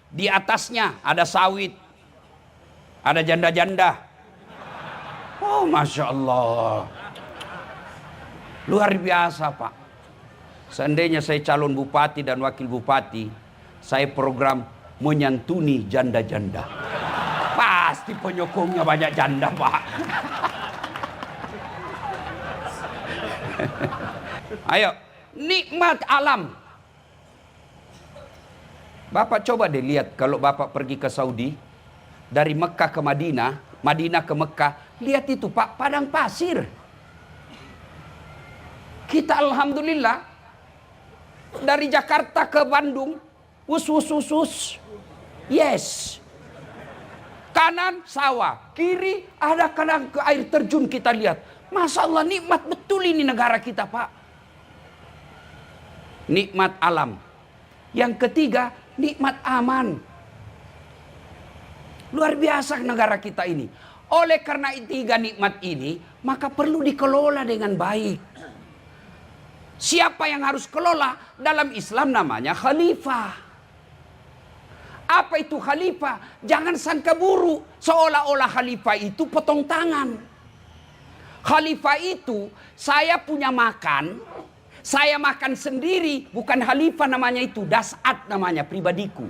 Di atasnya ada sawit, ada janda-janda. Oh Masya Allah. Luar biasa Pak. Seandainya saya calon bupati dan wakil bupati, saya program menyantuni janda-janda. Pasti penyokongnya banyak janda Pak. Ayo, nikmat alam. Bapak coba deh lihat kalau Bapak pergi ke Saudi, dari Mekah ke Madinah, Madinah ke Mekah, lihat itu Pak, padang pasir. Kita alhamdulillah dari Jakarta ke Bandung, yes. Kanan sawah, kiri ada kadang ke air terjun kita lihat. Masya Allah nikmat betul ini negara kita Pak. Nikmat alam. Yang ketiga nikmat aman. Luar biasa negara kita ini. Oleh karena tiga nikmat ini, maka perlu dikelola dengan baik. Siapa yang harus kelola? Dalam Islam namanya khalifah. Apa itu khalifah? Jangan sangka buruk. Seolah-olah khalifah itu potong tangan. Khalifah itu saya punya makan. Saya makan sendiri. Bukan khalifah namanya itu. Dasat namanya pribadiku.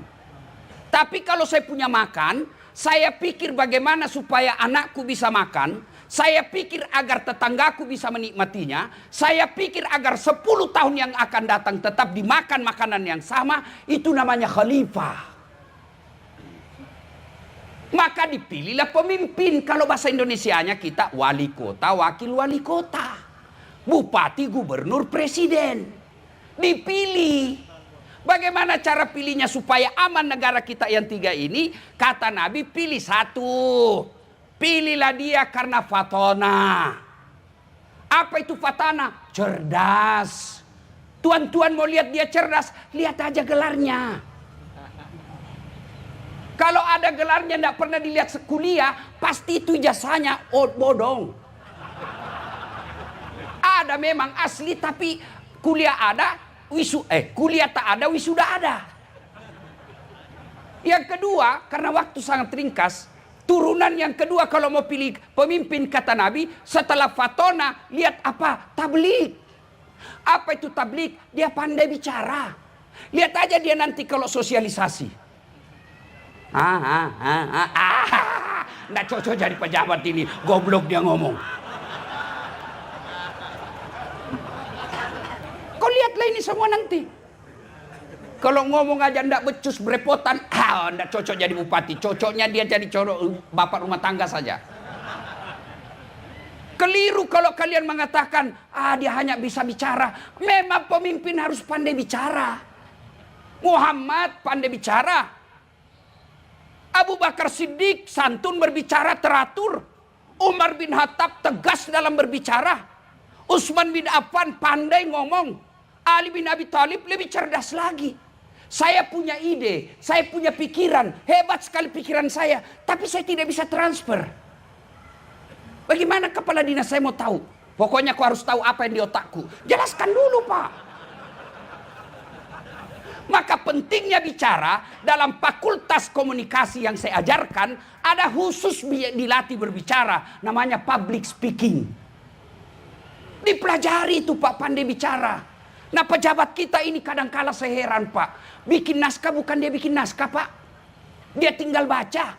Tapi kalau saya punya makan, saya pikir bagaimana supaya anakku bisa makan. Saya pikir agar tetanggaku bisa menikmatinya. Saya pikir agar 10 tahun yang akan datang tetap dimakan makanan yang sama. Itu namanya khalifah. Maka dipilihlah pemimpin. Kalau bahasa Indonesianya kita wali kota, wakil wali kota. Bupati, gubernur, presiden. Dipilih. Bagaimana cara pilihnya supaya aman negara kita yang tiga ini? Kata Nabi, pilih satu. Pilihlah dia karena fatona. Apa itu fatana? Cerdas. Tuan-tuan mau lihat dia cerdas, lihat aja gelarnya. Kalau ada gelarnya tidak pernah dilihat sekuliah, pasti itu ijazahnya bodong. Ada memang asli tapi kuliah ada, kuliah tak ada, wisuda ada. Yang kedua, karena waktu sangat ringkas, turunan yang kedua kalau mau pilih pemimpin kata Nabi, setelah fatona, lihat apa? Tablik. Apa itu tablik? Dia pandai bicara. Lihat aja dia nanti kalau sosialisasi. Nggak cocok jadi pejabat ini. Goblok dia ngomong. Kau lihatlah ini semua nanti. Kalau ngomong aja ndak becus berepotan, ndak cocok jadi bupati. Cocoknya dia jadi bapak rumah tangga saja. Keliru kalau kalian mengatakan, dia hanya bisa bicara. Memang pemimpin harus pandai bicara. Muhammad pandai bicara. Abu Bakar Siddiq santun berbicara teratur. Umar bin Khattab tegas dalam berbicara. Utsman bin Affan pandai ngomong. Ali bin Abi Thalib lebih cerdas lagi. Saya punya ide, saya punya pikiran. Hebat sekali pikiran saya. Tapi saya tidak bisa transfer. Bagaimana kepala dinas saya mau tahu? Pokoknya kau harus tahu apa yang di otakku. Jelaskan dulu, Pak. Maka pentingnya bicara dalam fakultas komunikasi yang saya ajarkan, ada khusus dilatih berbicara, namanya public speaking. Dipelajari itu, Pak, pandai bicara. Nah, pejabat kita ini kadang-kala saya heran, Pak. Bikin naskah bukan dia bikin naskah, Pak. Dia tinggal baca.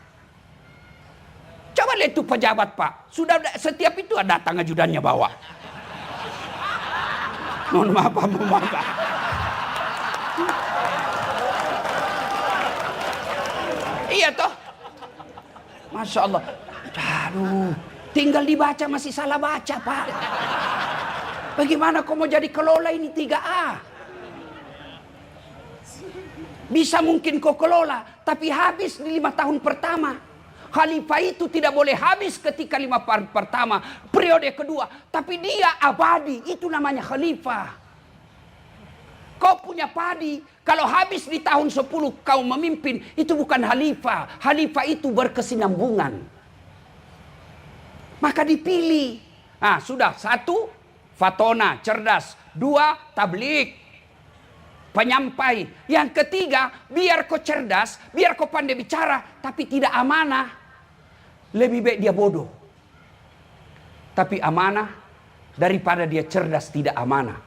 Coba lihat itu pejabat, Pak. Sudah setiap itu ada datang ajudannya bawa. Mohon maaf, Pak. Iya toh. Masya Allah. Aduh, tinggal dibaca masih salah baca, Pak. Bagaimana kau mau jadi kelola ini 3A? Bisa mungkin kau kelola, tapi habis di 5 tahun pertama. Khalifah itu tidak boleh habis ketika 5 tahun pertama, periode kedua. Tapi dia abadi, itu namanya khalifah. Kau punya padi, kalau habis di tahun 10 kau memimpin, itu bukan khalifah. Khalifah itu berkesinambungan. Maka dipilih. Nah, sudah. 1, fatona, cerdas. 2, tablik, penyampai. Yang ketiga, biar kau cerdas, biar kau pandai bicara, tapi tidak amanah. Lebih baik dia bodoh, tapi amanah daripada dia cerdas tidak amanah.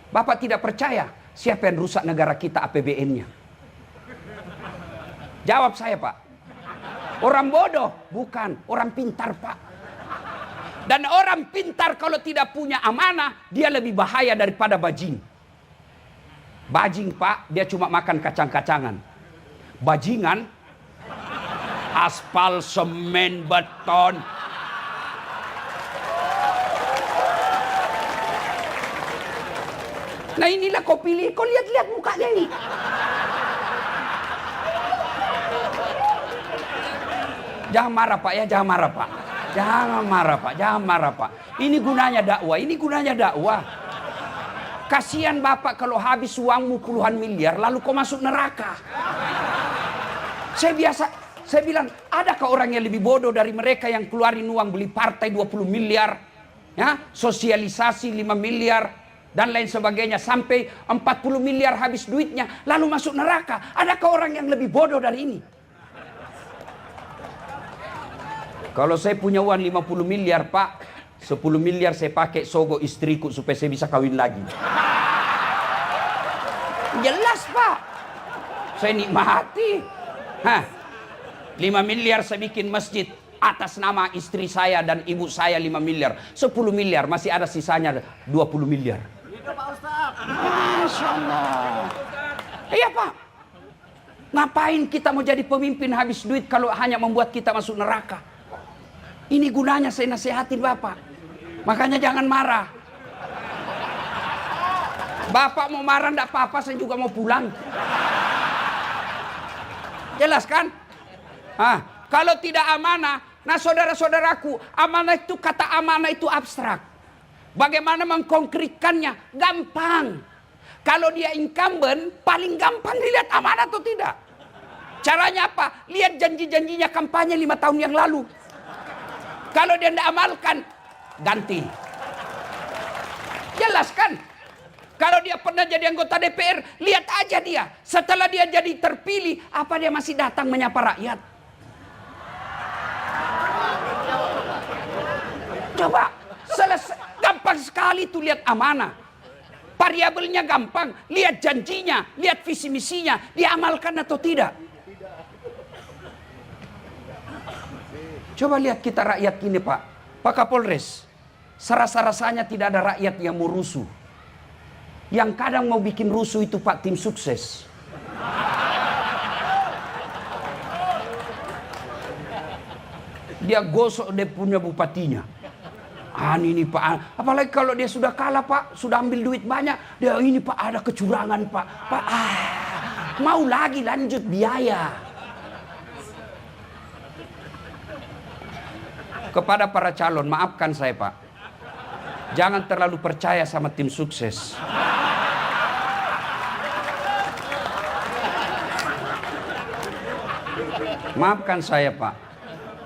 Bapak tidak percaya siapa yang rusak negara kita APBN-nya? Jawab saya, Pak. Orang bodoh? Bukan, orang pintar, Pak. Dan orang pintar kalau tidak punya amanah, dia lebih bahaya daripada bajing. Bajing, Pak, dia cuma makan kacang-kacangan. Bajingan, aspal, semen, beton. Nah, inilah kau pilih. Kau lihat-lihat mukanya ini. Jangan marah, Pak, ya. Jangan marah, Pak. Jangan marah, Pak. Jangan marah, Pak. Ini gunanya dakwah. Ini gunanya dakwah. Kasihan Bapak kalau habis uangmu puluhan miliar lalu kau masuk neraka. Saya bilang, adakah orang yang lebih bodoh dari mereka yang keluarin uang beli partai 20 miliar, ya, sosialisasi 5 miliar, dan lain sebagainya, sampai 40 miliar habis duitnya, lalu masuk neraka. Adakah orang yang lebih bodoh dari ini? Kalau saya punya uang 50 miliar, Pak, 10 miliar saya pakai sogok istriku supaya saya bisa kawin lagi. Jelas, Pak. Saya nikmati. 5 miliar saya bikin masjid atas nama istri saya dan ibu saya 5 miliar. 10 miliar masih ada sisanya 20 miliar. Itu Pak Ustaz. Masya Allah. Iya, Pak. Ngapain kita mau jadi pemimpin habis duit kalau hanya membuat kita masuk neraka? Ini gunanya saya nasihatin Bapak. Makanya jangan marah. Bapak mau marah enggak apa-apa, saya juga mau pulang. Jelas kan? Kalau tidak amanah, nah saudara-saudaraku, amanah itu, kata amanah itu abstrak. Bagaimana mengkonkretkannya? Gampang. Kalau dia incumbent, paling gampang dilihat amanah atau tidak. Caranya apa? Lihat janji-janjinya kampanye 5 tahun yang lalu. Kalau dia tidak amalkan, ganti. Jelas kan? Kalau dia pernah jadi anggota DPR, lihat aja dia. Setelah dia jadi terpilih, apa dia masih datang menyapa rakyat? Coba, selesai. Gampang sekali tuh lihat amanah. Variabelnya gampang. Lihat janjinya, lihat visi misinya, diamalkan atau tidak. Coba lihat kita rakyat ini, Pak. Pak Kapolres, serasa-rasanya tidak ada rakyat yang mau rusuh. Yang kadang mau bikin rusuh itu Pak tim sukses. Dia gosok dia punya bupatinya. Ini Pak, apalagi kalau dia sudah kalah Pak, sudah ambil duit banyak, dia ini Pak ada kecurangan Pak. Pak, mau lagi lanjut biaya. Kepada para calon, maafkan saya Pak, jangan terlalu percaya sama tim sukses. Maafkan saya Pak,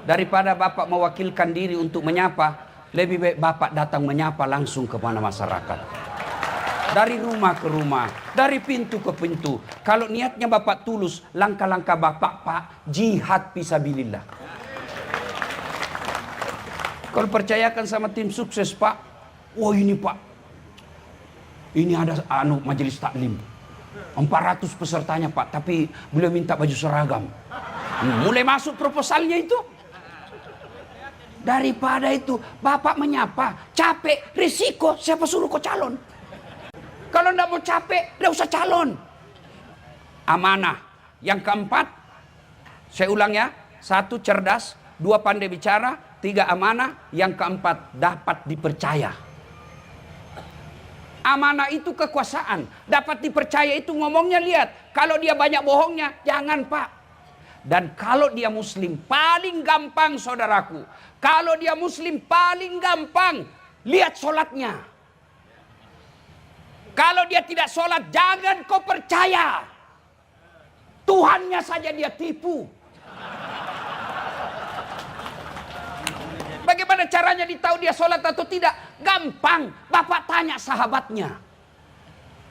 daripada Bapak mewakilkan diri untuk menyapa, lebih baik Bapak datang menyapa langsung kepada masyarakat. Dari rumah ke rumah, dari pintu ke pintu. Kalau niatnya Bapak tulus, langkah-langkah Bapak Pak, jihad fisabilillah. Kalau percayakan sama tim sukses Pak, wah ini Pak, ini ada majelis taklim, 400 pesertanya Pak, tapi beliau minta baju seragam. Mulai masuk proposalnya itu. Daripada itu Bapak menyapa, capek, risiko, siapa suruh kau calon? Kalau nggak mau capek, nggak usah calon. Amanah. Yang keempat, saya ulang ya, 1 cerdas, 2 pandai bicara, 3 amanah, yang keempat dapat dipercaya. Amanah itu kekuasaan, dapat dipercaya itu ngomongnya lihat. Kalau dia banyak bohongnya, jangan Pak. Dan kalau dia muslim, paling gampang saudaraku. Kalau dia muslim, paling gampang. Lihat sholatnya. Kalau dia tidak sholat, jangan kau percaya. Tuhannya saja dia tipu. Bagaimana caranya ditahu dia sholat atau tidak? Gampang. Bapak tanya sahabatnya.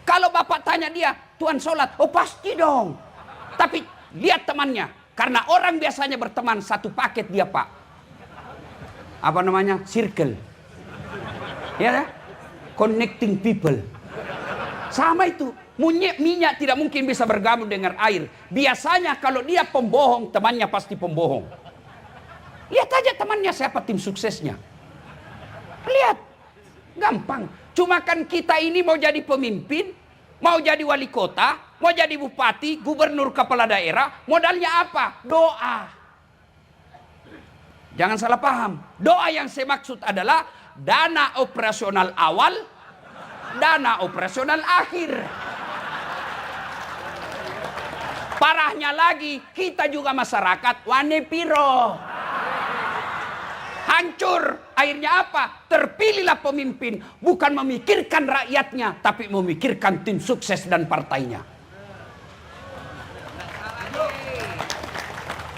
Kalau Bapak tanya dia, Tuhan sholat? Oh pasti dong. Tapi lihat temannya. Karena orang biasanya berteman satu paket dia Pak. Apa namanya? Circle. Ya, connecting people. Sama itu. Minyak tidak mungkin bisa bergabung dengan air. Biasanya kalau dia pembohong, temannya pasti pembohong. Lihat aja temannya siapa tim suksesnya. Lihat. Gampang. Cuma kan kita ini mau jadi pemimpin, mau jadi wali kota, mau jadi bupati, gubernur, kepala daerah, modalnya apa? Doa. Jangan salah paham. Doa yang saya maksud adalah dana operasional awal, dana operasional akhir. Parahnya lagi, kita juga masyarakat wane piro. Hancur. Akhirnya apa? Terpilihlah pemimpin. Bukan memikirkan rakyatnya, tapi memikirkan tim sukses dan partainya.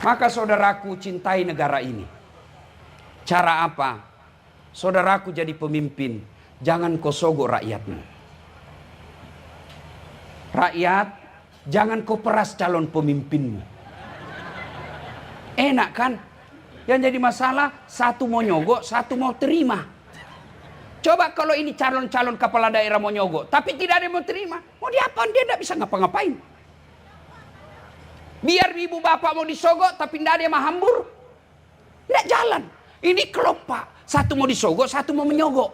Maka saudaraku cintai negara ini. Cara apa? Saudaraku jadi pemimpin, jangan kau sogok rakyatmu. Rakyat, jangan kau peras calon pemimpinmu. Enak kan? Yang jadi masalah, satu mau nyogok, satu mau terima. Coba kalau ini calon-calon kepala daerah mau nyogok, tapi tidak ada yang mau terima. Mau diapain? Dia tidak bisa ngapa-ngapain. Biar ibu bapak mau disogok, tapi tidak ada yang mahambur. Tidak jalan. Ini klop Pak. Satu mau disogok, satu mau menyogok.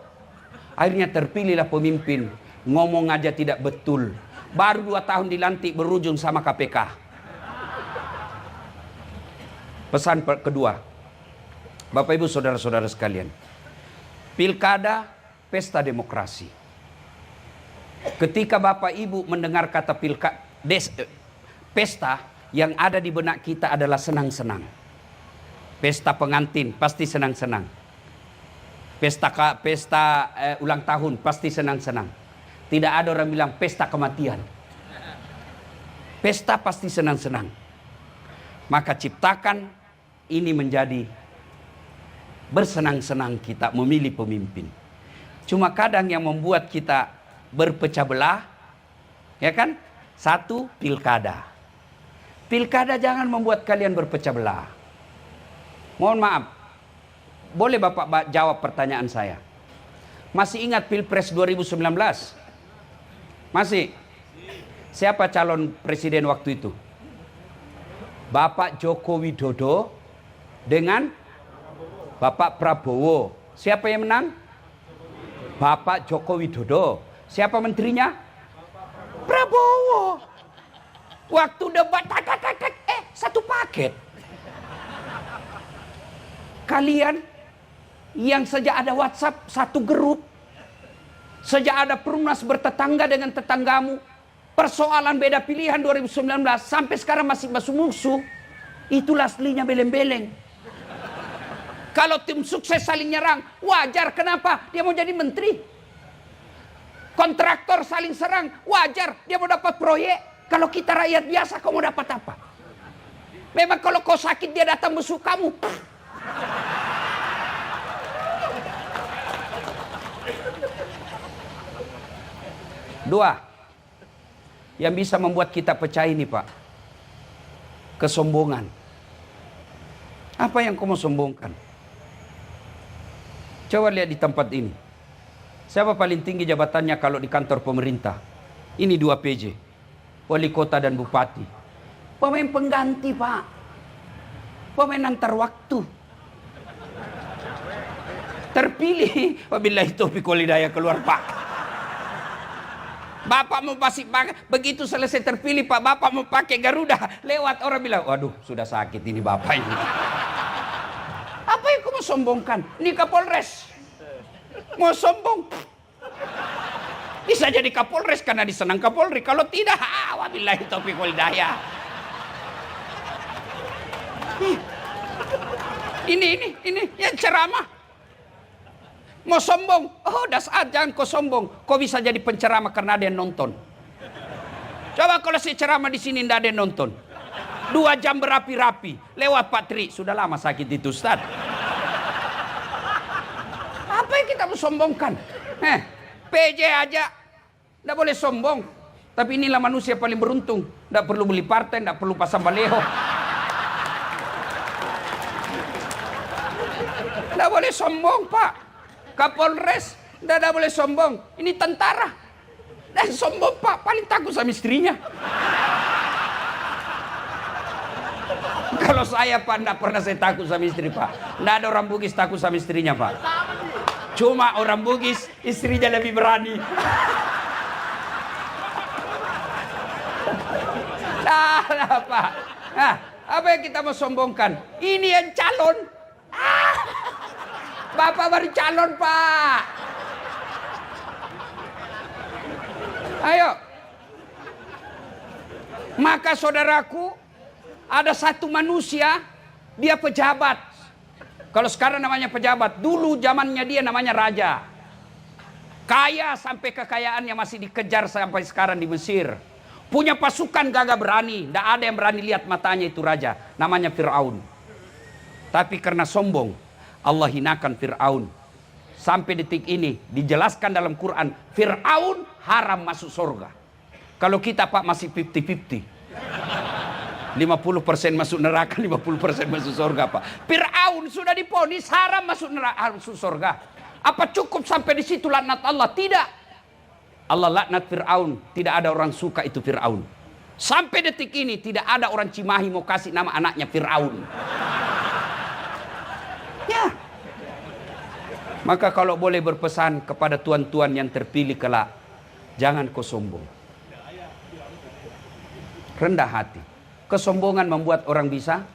Akhirnya terpilihlah pemimpin. Ngomong aja tidak betul. Baru 2 tahun dilantik berujung sama KPK. Pesan kedua. Bapak ibu saudara-saudara sekalian. Pilkada, pesta demokrasi. Ketika bapak ibu mendengar kata pesta, yang ada di benak kita adalah senang-senang. Pesta pengantin pasti senang-senang. Pesta ulang tahun pasti senang-senang. Tidak ada orang bilang pesta kematian. Pesta pasti senang-senang. Maka ciptakan ini menjadi bersenang-senang kita memilih pemimpin. Cuma kadang yang membuat kita berpecah belah, ya kan? 1, pilkada. Pilkada jangan membuat kalian berpecah belah. Mohon maaf, boleh Bapak jawab pertanyaan saya? Masih ingat Pilpres 2019? Masih? Siapa calon presiden waktu itu? Bapak Joko Widodo dengan Bapak Prabowo. Siapa yang menang? Bapak Joko Widodo. Siapa menterinya? Prabowo. Waktu debat, satu paket. Kalian Yang sejak ada WhatsApp satu grup, sejak ada Perumnas bertetangga dengan tetanggamu, persoalan beda pilihan 2019 sampai sekarang masih musuh, itulah aslinya beleng-beleng. Kalau tim sukses saling nyerang, wajar. Kenapa? Dia mau jadi menteri. Kontraktor saling serang, wajar. Dia mau dapat proyek. Kalau kita rakyat biasa, kau mau dapat apa? Memang kalau kau sakit, dia datang musuh kamu. Dua, yang bisa membuat kita pecah ini, Pak. Kesombongan. Apa yang kau mau sombongkan? Coba lihat di tempat ini. Siapa paling tinggi jabatannya kalau di kantor pemerintah? Ini 2 PJ. Wali kota dan bupati. Pemain pengganti, Pak. Pemain antar waktu. Terpilih. Wabillahi taufiq wal hidayah, keluar, Pak. Bapak mau pasti begitu selesai terpilih, Pak, Bapak mau pakai Garuda, lewat orang bilang, waduh sudah sakit ini Bapak ini. Apa yang kau mau sombongkan? Ini Kapolres. Mau sombong? Bisa jadi Kapolres karena disenang Kapolri. Kalau tidak, wabillahi taufiq wal hidayah. Ini yang ceramah. Mau sombong? Oh, dasar, jangan kau sombong. Kau bisa jadi penceramah karena ada yang nonton. Coba kalau si ceramah di sini tidak ada yang nonton. 2 jam berapi-rapi. Lewat Pak Tri. Sudah lama sakit itu, Ustaz. Apa yang kita mau sombongkan? PJ aja. Tidak boleh sombong. Tapi inilah manusia paling beruntung. Tidak perlu beli partai, tidak perlu pasang baleho. Tidak boleh sombong, Pak. Kapolres, tidak boleh sombong. Ini tentara. Dan sombong, Pak, paling takut sama istrinya. Kalau saya, Pak, tidak pernah saya takut sama istri, Pak. Tidak ada orang Bugis takut sama istrinya, Pak. Cuma orang Bugis, istrinya lebih berani. Nah, Pak. Nah, apa yang kita mau sombongkan? Ini yang calon. Bapak baru calon, Pak. Ayo. Maka saudaraku, ada satu manusia, dia pejabat. Kalau sekarang namanya pejabat, dulu zamannya dia namanya raja. Kaya sampai kekayaannya masih dikejar sampai sekarang di Mesir. Punya pasukan gagah berani, tidak ada yang berani lihat matanya itu raja. Namanya Fir'aun. Tapi karena sombong, Allah hinakan Fir'aun. Sampai detik ini dijelaskan dalam Quran, Fir'aun haram masuk surga. Kalau kita, Pak, masih 50-50. 50% masuk neraka, 50% masuk surga, Pak. Fir'aun sudah diponis haram masuk neraka, masuk surga. Apa cukup sampai di situ laknat Allah? Tidak. Allah laknat Fir'aun. Tidak ada orang suka itu Fir'aun. Sampai detik ini tidak ada orang Cimahi mau kasih nama anaknya Fir'aun. Ya. Maka kalau boleh berpesan kepada tuan-tuan yang terpilih kelak, jangan kau sombong. Rendah hati. Kesombongan membuat orang bisa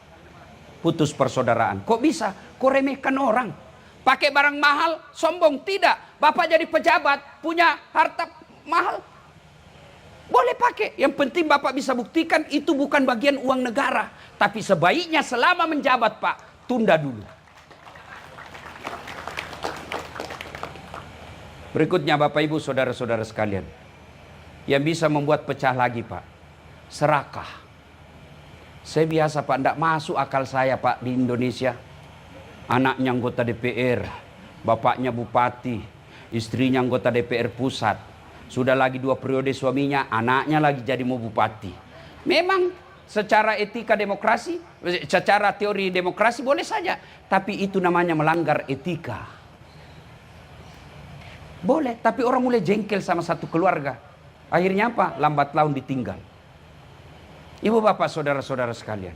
putus persaudaraan. Kok bisa? Kau remehkan orang. Pakai barang mahal, sombong. Tidak. Bapak jadi pejabat, punya harta mahal. Boleh pakai. Yang penting Bapak bisa buktikan itu bukan bagian uang negara. Tapi sebaiknya selama menjabat, Pak, tunda dulu. Berikutnya Bapak Ibu saudara-saudara sekalian, yang bisa membuat pecah lagi, Pak, serakah. Saya biasa, Pak, tidak masuk akal saya, Pak, di Indonesia. Anaknya anggota DPR, bapaknya bupati, istrinya anggota DPR pusat. Sudah lagi 2 periode suaminya, anaknya lagi jadi mau bupati. Memang secara etika demokrasi, secara teori demokrasi boleh saja. Tapi itu namanya melanggar etika. Boleh, tapi orang mulai jengkel sama satu keluarga. Akhirnya apa? Lambat laun ditinggal. Ibu bapak saudara-saudara sekalian,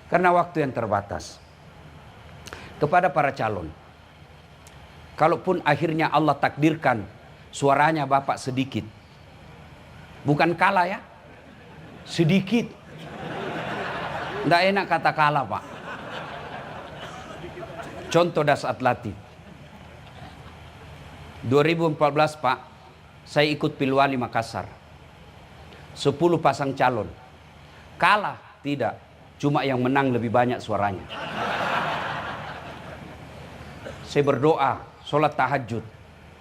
karena waktu yang terbatas, kepada para calon, kalaupun akhirnya Allah takdirkan suaranya bapak sedikit, bukan kalah ya, sedikit. Tidak enak kata kalah, Pak. Contoh das atlatif. 2014 Pak, saya ikut Pilwali Makassar. 10 pasang calon. Kalah? Tidak. Cuma yang menang lebih banyak suaranya. Saya berdoa, sholat tahajud.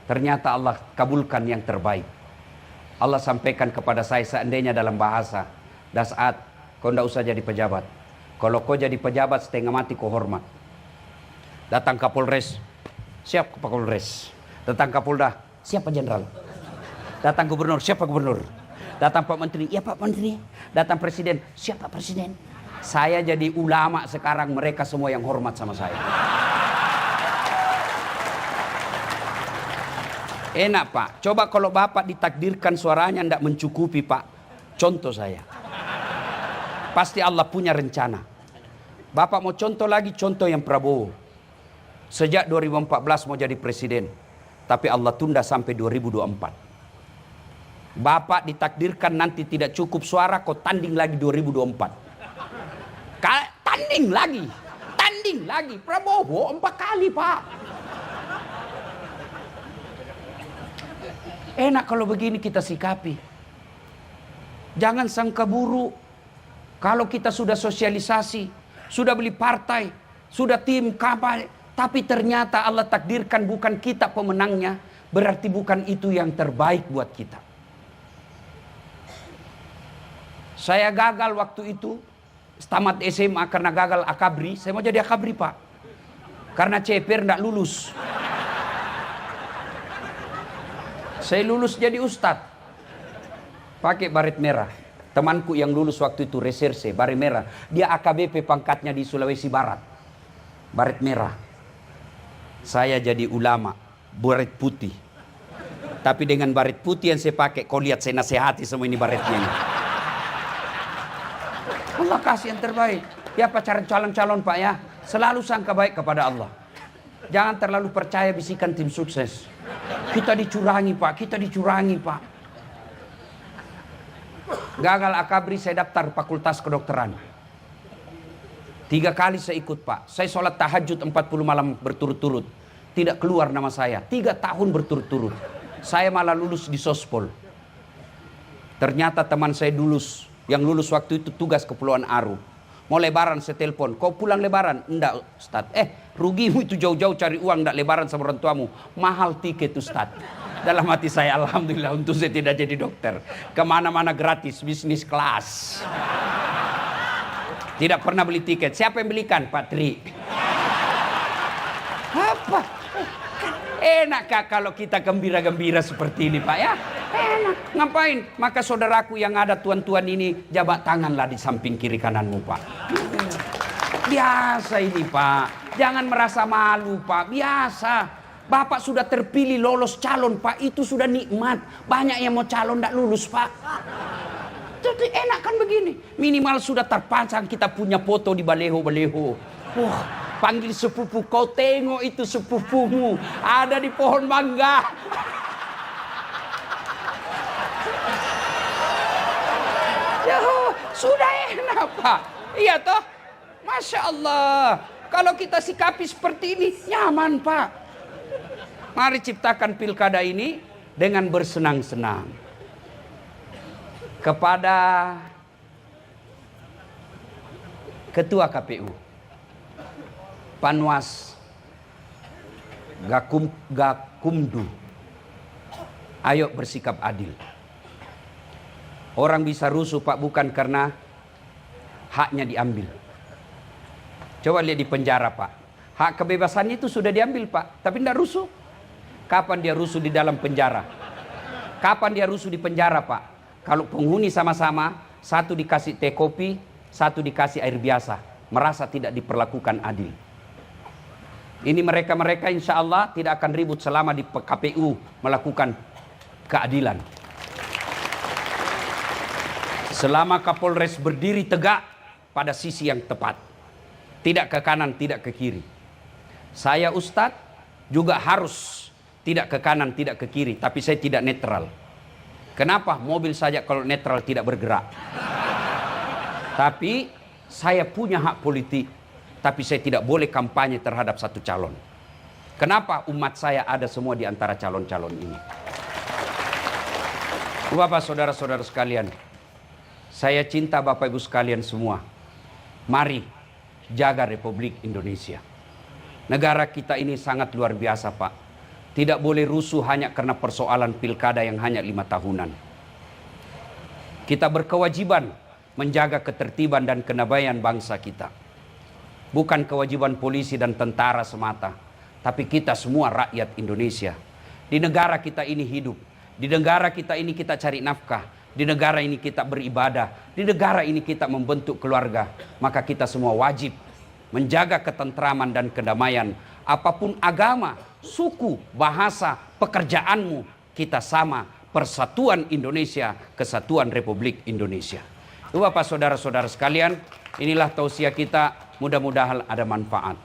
Ternyata Allah kabulkan yang terbaik. Allah sampaikan kepada saya seandainya dalam bahasa, Das'at, kau tidak usah jadi pejabat. Kalau kau jadi pejabat setengah mati kau hormat. Datang Kapolres, siap Kapolres. Datang Kapolda, siapa jenderal. Datang gubernur, siapa gubernur. Datang Pak Menteri, iya Pak Menteri. Datang Presiden, siapa Presiden. Saya jadi ulama sekarang, mereka semua yang hormat sama saya. Enak Pak, coba kalau Bapak ditakdirkan suaranya tidak mencukupi Pak. Contoh saya. Pasti Allah punya rencana. Bapak mau contoh lagi, contoh yang Prabowo. Sejak 2014 mau jadi presiden. Tapi Allah tunda sampai 2024. Bapak ditakdirkan nanti tidak cukup suara, kau tanding lagi 2024. Tanding lagi. Prabowo 4 kali Pak. Enak kalau begini kita sikapi. Jangan sangka buruk. Kalau kita sudah sosialisasi, sudah beli partai, sudah tim kampanye, tapi ternyata Allah takdirkan bukan kita pemenangnya, berarti bukan itu yang terbaik buat kita. Saya gagal waktu itu, tamat SMA karena gagal akabri. Saya mau jadi akabri Pak, karena CPR tidak lulus. Saya lulus jadi ustadz, pakai baret merah. Temanku yang lulus waktu itu reserse, baret merah. Dia AKBP pangkatnya di Sulawesi Barat, baret merah. Saya jadi ulama, baret putih. Tapi dengan baret putih yang saya pakai, kau lihat saya nasihati semua ini baretnya ini. Allah kasih yang terbaik. Ya pacaran calon-calon Pak ya, selalu sangka baik kepada Allah. Jangan terlalu percaya bisikan tim sukses. Kita dicurangi Pak, kita dicurangi Pak. Gagal akabri, saya daftar fakultas kedokteran. 3 kali saya ikut Pak. Saya sholat tahajud 40 malam berturut-turut. Tidak keluar nama saya. 3 tahun berturut-turut. Saya malah lulus di Sospol. Ternyata teman saya lulus. Yang lulus waktu itu tugas Kepulauan Aru. Mau lebaran saya telepon, kau pulang lebaran? Enggak Ustaz. Rugimu itu jauh-jauh cari uang, enggak lebaran sama orang tuamu. Mahal tiket Ustaz. Dalam hati saya, alhamdulillah untuk saya tidak jadi dokter. Kemana-mana gratis, bisnis kelas. Tidak pernah beli tiket. Siapa yang belikan? Pak Tri. Apa? Enakkah kalau kita gembira-gembira seperti ini Pak ya? Enak. Ngapain? Maka saudaraku yang ada tuan-tuan ini, jabat tanganlah di samping kiri kananmu Pak. Biasa ini Pak. Jangan merasa malu Pak. Biasa. Bapak sudah terpilih lolos calon Pak. Itu sudah nikmat. Banyak yang mau calon tidak lulus Pak. Jadi enak kan begini. Minimal sudah terpasang kita punya foto di baleho-baleho. Wah, panggil sepupu, kau tengok itu sepupumu. Ada di pohon mangga. Ya, sudah enak Pak. Iya toh? Masya Allah. Kalau kita sikapi seperti ini, nyaman Pak. Mari ciptakan pilkada ini dengan bersenang-senang. Kepada Ketua KPU, Panwas Gakumdu, ayo bersikap adil. Orang bisa rusuh Pak bukan karena haknya diambil. Coba lihat di penjara Pak. Hak kebebasannya itu sudah diambil Pak, tapi tidak rusuh. Kapan dia rusuh di dalam penjara? Kapan dia rusuh di penjara Pak? Kalau penghuni sama-sama, satu dikasih teh kopi, satu dikasih air biasa, merasa tidak diperlakukan adil. Ini mereka-mereka insya Allah tidak akan ribut selama di KPU melakukan keadilan. Selama Kapolres berdiri tegak pada sisi yang tepat. Tidak ke kanan, tidak ke kiri. Saya Ustadz juga harus tidak ke kanan, tidak ke kiri. Tapi saya tidak netral. Kenapa? Mobil saja kalau netral tidak bergerak. Tapi saya punya hak politik. Tapi saya tidak boleh kampanye terhadap satu calon. Kenapa umat saya ada semua di antara calon-calon ini? Bapak, saudara-saudara sekalian, saya cinta Bapak Ibu sekalian semua. Mari jaga Republik Indonesia. Negara kita ini sangat luar biasa, Pak. Tidak boleh rusuh hanya karena persoalan pilkada yang hanya 5 tahunan. Kita berkewajiban menjaga ketertiban dan kedamaian bangsa kita. Bukan kewajiban polisi dan tentara semata, tapi kita semua rakyat Indonesia. Di negara kita ini hidup, di negara kita ini kita cari nafkah, di negara ini kita beribadah, di negara ini kita membentuk keluarga. Maka kita semua wajib menjaga ketentraman dan kedamaian. Apapun agama, suku, bahasa, pekerjaanmu, kita sama. Persatuan Indonesia, Kesatuan Republik Indonesia. Bapak, saudara-saudara sekalian, inilah tausiah kita. Mudah-mudahan ada manfaat.